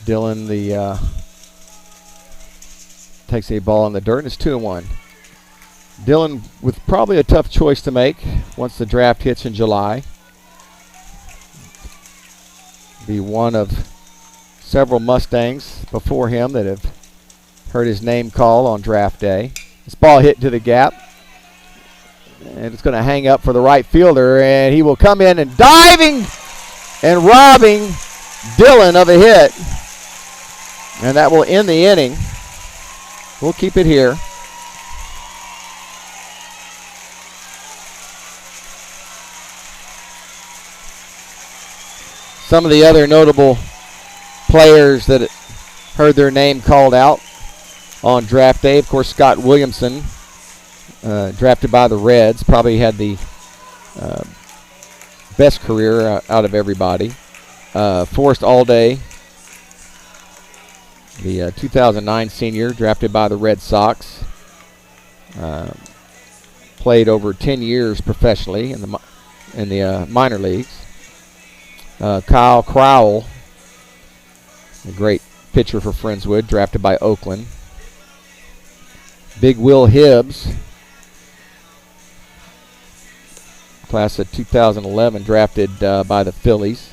Dylan takes a ball in the dirt, and it's 2-1. Dylan with probably a tough choice to make once the draft hits in July. Be one of several Mustangs before him that have heard his name called on draft day. This ball hit to the gap, and it's going to hang up for the right fielder, and he will come in and diving and robbing Dylan of a hit. And that will end the inning. We'll keep it here. Some of the other notable players that heard their name called out on draft day, of course, Scott Williamson, drafted by the Reds, probably had the best career out of everybody. Forrest Allday, the 2009 senior, drafted by the Red Sox. Played over 10 years professionally in the minor leagues. Kyle Crowell, a great pitcher for Friendswood, drafted by Oakland. Big Will Hibbs, class of 2011, drafted by the Phillies.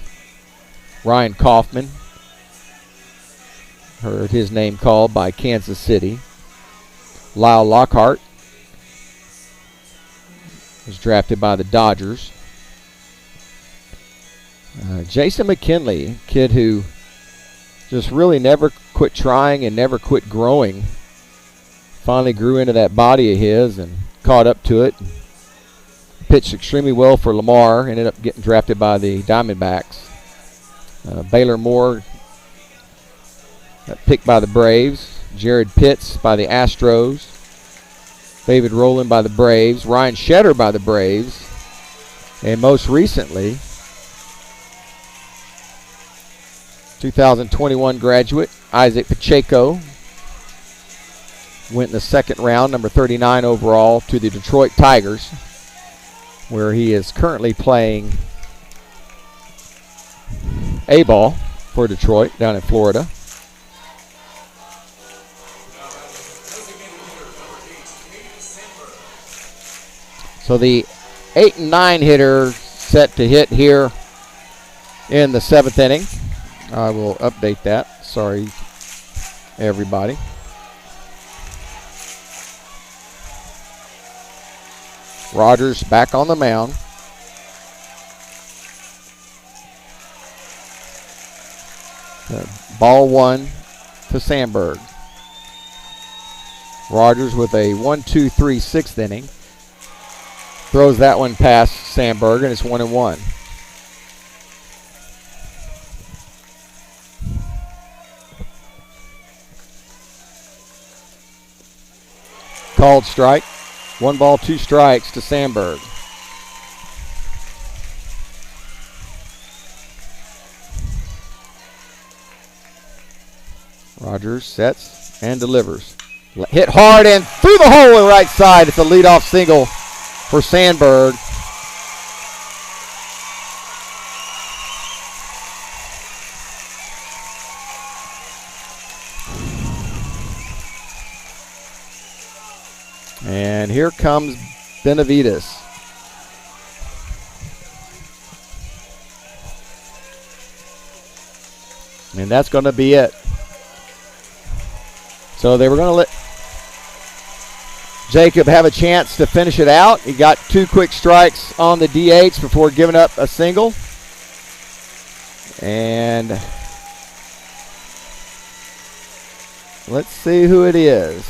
Ryan Kaufman, heard his name called by Kansas City. Lyle Lockhart was drafted by the Dodgers. Jason McKinley, kid who just really never quit trying and never quit growing. Finally grew into that body of his and caught up to it. Pitched extremely well for Lamar. Ended up getting drafted by the Diamondbacks. Baylor Moore, picked by the Braves. Jared Pitts by the Astros. David Rowland by the Braves. Ryan Shetter by the Braves. And most recently, 2021 graduate Isaac Pacheco went in the second round, number 39 overall, to the Detroit Tigers, where he is currently playing A-ball for Detroit down in Florida. So the 8 and 9 hitter set to hit here in the 7th inning. I will update that. Sorry, everybody. Rogers back on the mound. Ball 1 to Sandberg. Rogers with a 1-2-3 6th inning. Throws that one past Sandberg, and it's 1-1. Called strike. 1 ball, 2 strikes to Sandberg. Rogers sets and delivers. Hit hard and through the hole in right side. It's a leadoff single for Sandberg. And here comes Benavides. And that's going to be it. So they were going to let Jacob have a chance to finish it out. He got 2 quick strikes on the DH before giving up a single. And let's see who it is.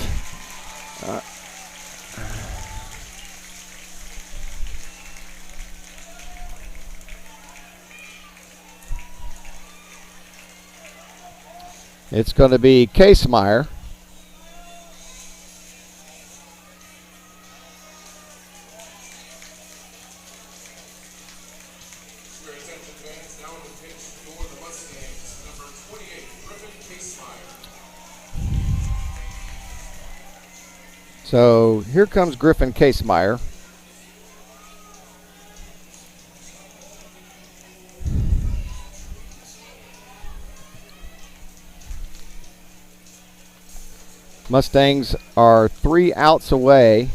It's going to be Casemeyer. So here comes Griffin Casemeyer. Mustangs are 3 outs away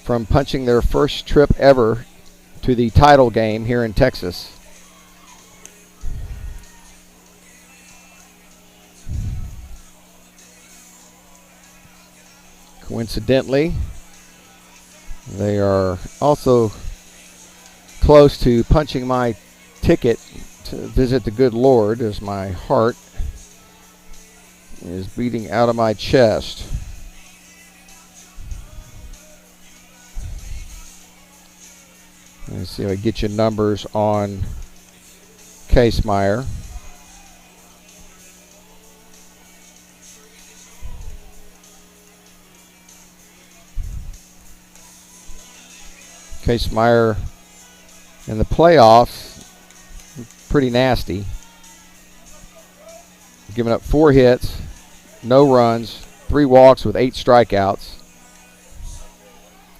from punching their first trip ever to the title game here in Texas. Coincidentally, they are also close to punching my ticket to visit the good Lord, as my heart is beating out of my chest. Let's see if I get you numbers on Casemeyer. Casemeyer in the playoffs, pretty nasty. Giving up 4 hits, no runs, 3 walks with 8 strikeouts.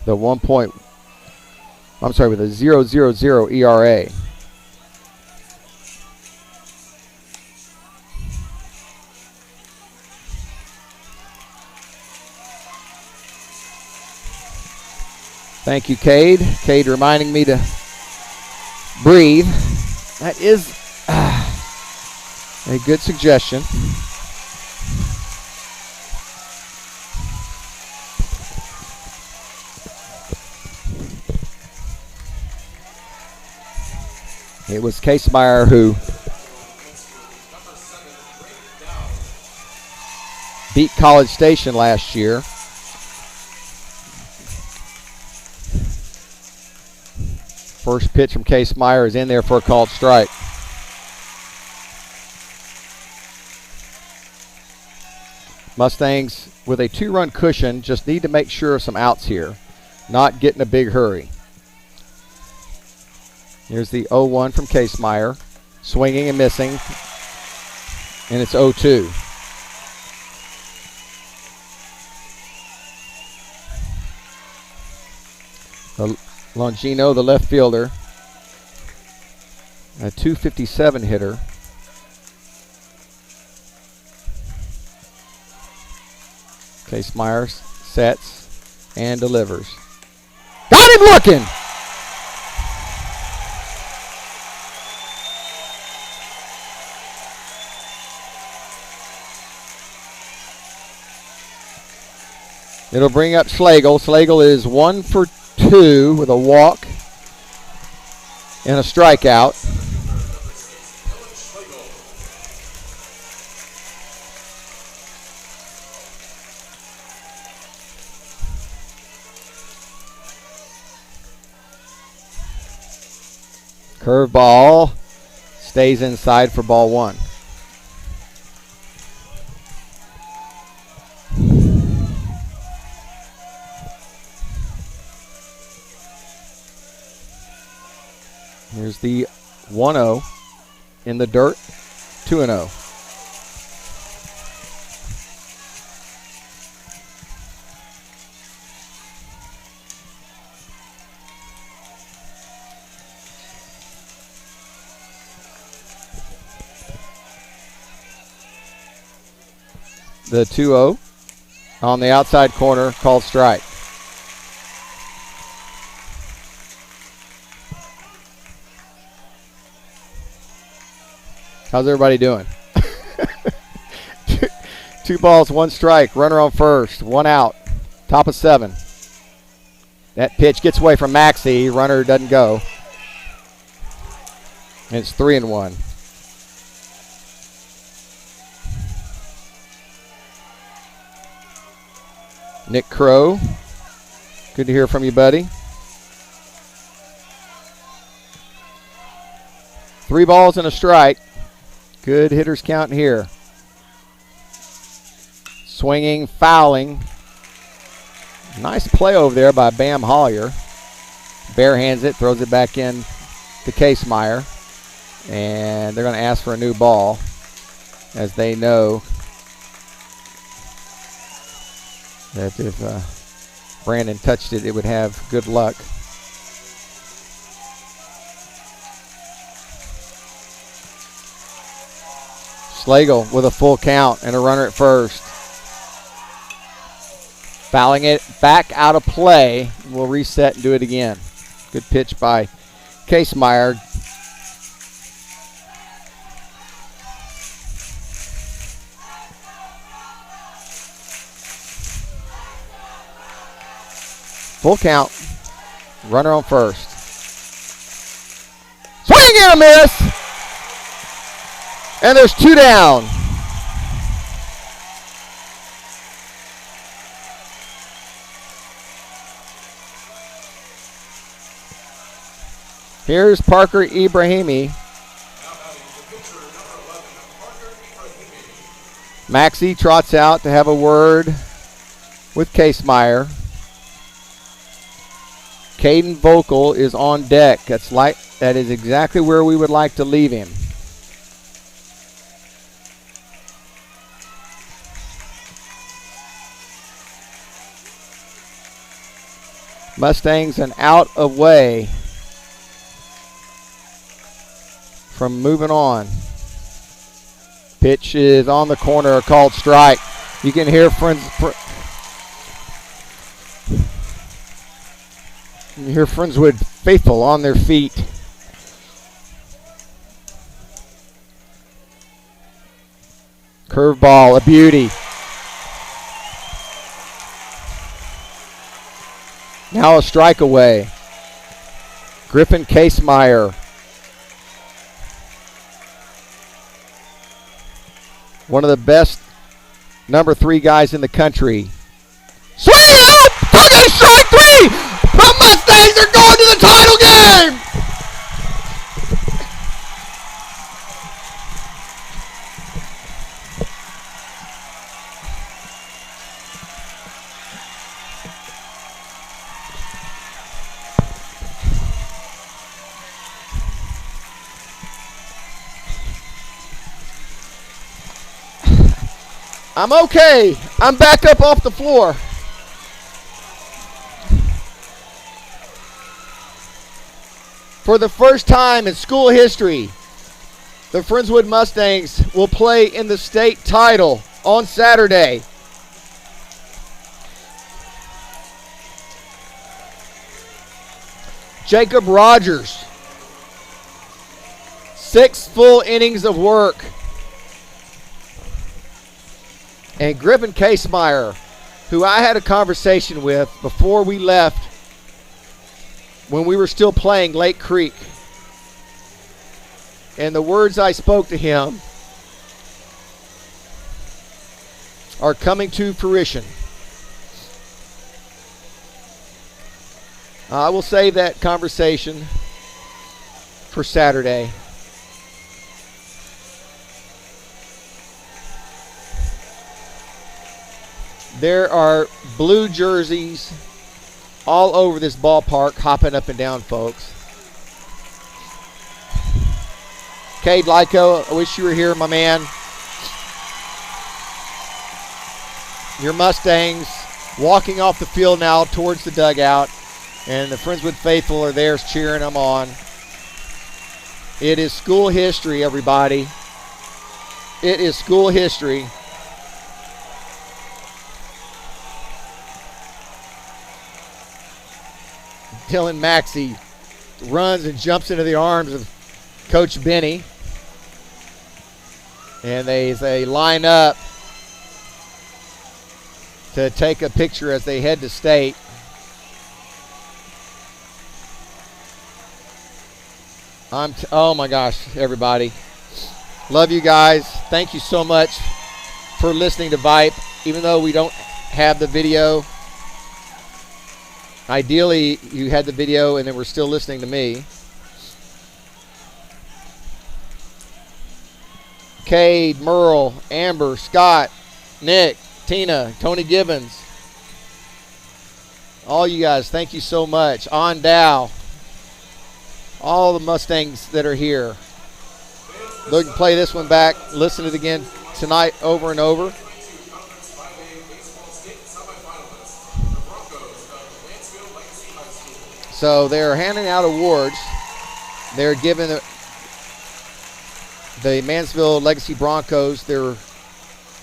With a 0.000 ERA. Thank you, Cade. Cade reminding me to breathe. That is a good suggestion. It was Casemeyer who beat College Station last year. First pitch from Casemeyer is in there for a called strike. Mustangs with a 2-run cushion just need to make sure of some outs here. Not get in a big hurry. Here's the 0-1 from Casemeyer. Swinging and missing. And it's 0-2. Longino, the left fielder, a .257 hitter. Casemeyer sets and delivers. Got him looking! It'll bring up Schlegel. Schlegel is 1 for 2 with a walk and a strikeout. Curveball stays inside for ball 1. Here's the 1-0 in the dirt, 2-0. The 2-0 on the outside corner, called strike. How's everybody doing? 2 balls, 1 strike. Runner on first. 1 out. Top of 7. That pitch gets away from Maxey. Runner doesn't go. And it's 3-1. Nick Crow. Good to hear from you, buddy. 3 balls and a strike. Good hitters count here. Swinging, fouling. Nice play over there by Bam Hollier. Barehands it, throws it back in to Casemeyer. And they're going to ask for a new ball, as they know that if Brandon touched it, it would have good luck. Slagle with a full count and a runner at first. Fouling it back out of play. We'll reset and do it again. Good pitch by Casemeyer. Full count. Runner on first. Swing and a miss. And there's 2 down. Here's Parker Ibrahimi. Maxie trots out to have a word with Casemeyer. Caden Vogel is on deck. That is exactly where we would like to leave him. Mustangs an out of way from moving on. Pitch is on the corner, a called strike. You can hear Friendswood faithful on their feet. Curveball, a beauty. Now a strike away. Griffin Casemeyer. One of the best number 3 guys in the country. Swing out! Fucking strike 3! The Mustangs are going to the title game! I'm okay. I'm back up off the floor. For the first time in school history, the Friendswood Mustangs will play in the state title on Saturday. Jacob Rogers, 6 full innings of work. And Griffin Casemeyer, who I had a conversation with before we left when we were still playing Lake Creek. And the words I spoke to him are coming to fruition. I will save that conversation for Saturday. There are blue jerseys all over this ballpark, hopping up and down, folks. Cade Lyko, I wish you were here, my man. Your Mustangs walking off the field now towards the dugout, and the Friendswood faithful are there cheering them on. It is school history, everybody. It is school history. Dylan Maxey runs and jumps into the arms of Coach Benny. And they line up to take a picture as they head to state. Oh my gosh, everybody. Love you guys. Thank you so much for listening to Vype. Even though we don't have the video, ideally, you had the video and then we're still listening to me. Cade, Merle, Amber, Scott, Nick, Tina, Tony Gibbons. All you guys, thank you so much. On Dow. All the Mustangs that are here. Look, play this one back. Listen to it again tonight over and over. So they're handing out awards. They're giving the Mansfield Legacy Broncos their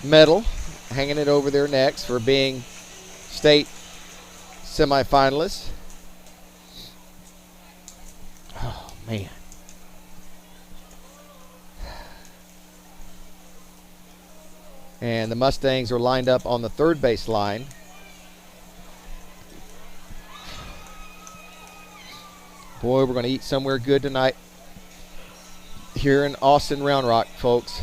medal, hanging it over their necks for being state semifinalists. Oh, man. And the Mustangs are lined up on the third base line. Boy, we're going to eat somewhere good tonight here in Austin Round Rock, folks.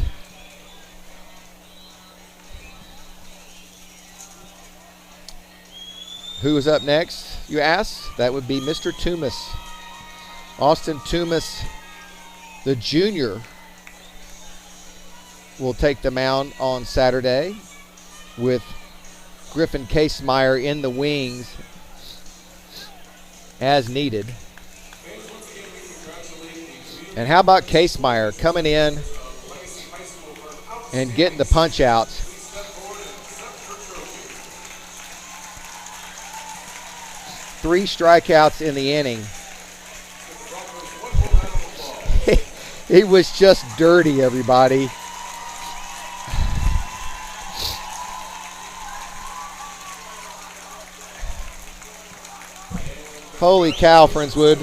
Who is up next, you ask? That would be Mr. Toomas. Austin Toomas, the junior, will take the mound on Saturday with Griffin Casemeyer in the wings as needed. And how about Casemeyer coming in and getting the punch outs? Three strikeouts in the inning. He was just dirty, everybody. Holy cow, Friendswood.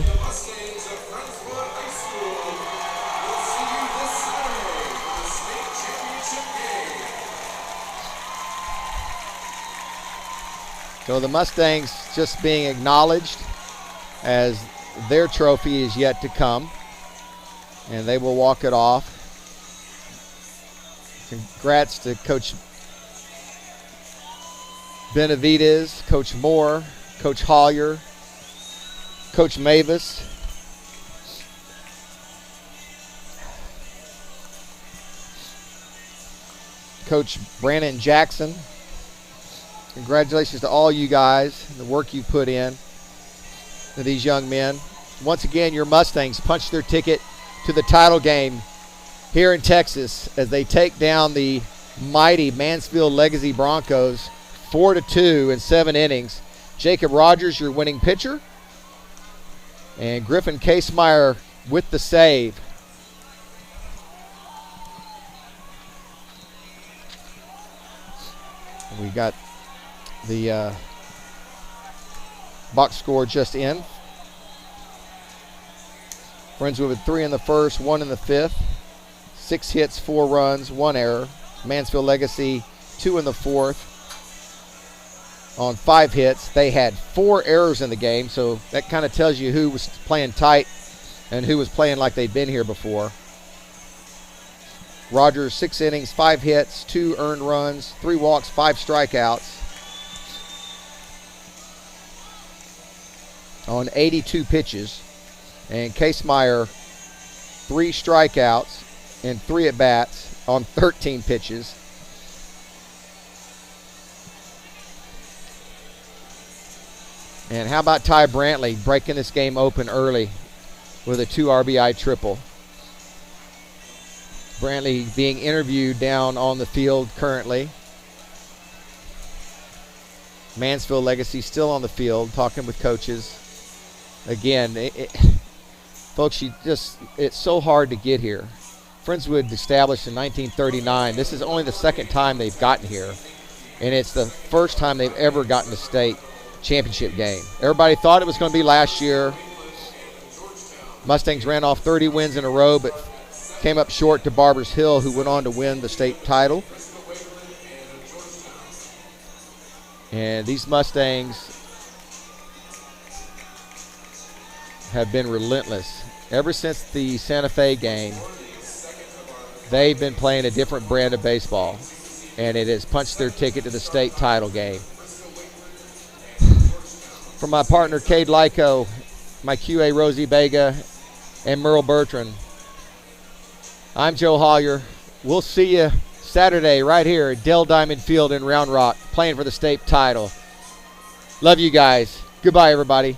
So the Mustangs just being acknowledged as their trophy is yet to come. And they will walk it off. Congrats to Coach Benavides, Coach Moore, Coach Hollier, Coach Mavis. Coach Brandon Jackson. Congratulations to all you guys and the work you put in to these young men. Once again, your Mustangs punched their ticket to the title game here in Texas as they take down the mighty Mansfield Legacy Broncos 4-2 in 7 innings. Jacob Rogers, your winning pitcher, and Griffin Casemeyer with the save. We got the box score just in. Friendswood with 3 in the first, 1 in the fifth. 6 hits, 4 runs, 1 error. Mansfield Legacy 2 in the fourth on 5 hits. They had 4 errors in the game, so that kind of tells you who was playing tight and who was playing like they'd been here before. Rogers, 6 innings, 5 hits, 2 earned runs, 3 walks, 5 strikeouts on 82 pitches. And Casemeyer, 3 strikeouts and 3 at-bats on 13 pitches. And how about Ty Brantley breaking this game open early with a 2 RBI triple. Brantley being interviewed down on the field currently. Mansfield Legacy still on the field talking with coaches. Again, folks, it's so hard to get here. Friendswood established in 1939. This is only the second time they've gotten here, and it's the first time they've ever gotten a state championship game. Everybody thought it was going to be last year. Mustangs ran off 30 wins in a row, but came up short to Barbers Hill, who went on to win the state title. And these Mustangs have been relentless. Ever since the Santa Fe game, they've been playing a different brand of baseball, and it has punched their ticket to the state title game. From my partner, Cade Lyko, my QA, Rosie Vega, and Merle Bertrand, I'm Joe Hollier. We'll see you Saturday right here at Dell Diamond Field in Round Rock, playing for the state title. Love you guys. Goodbye, everybody.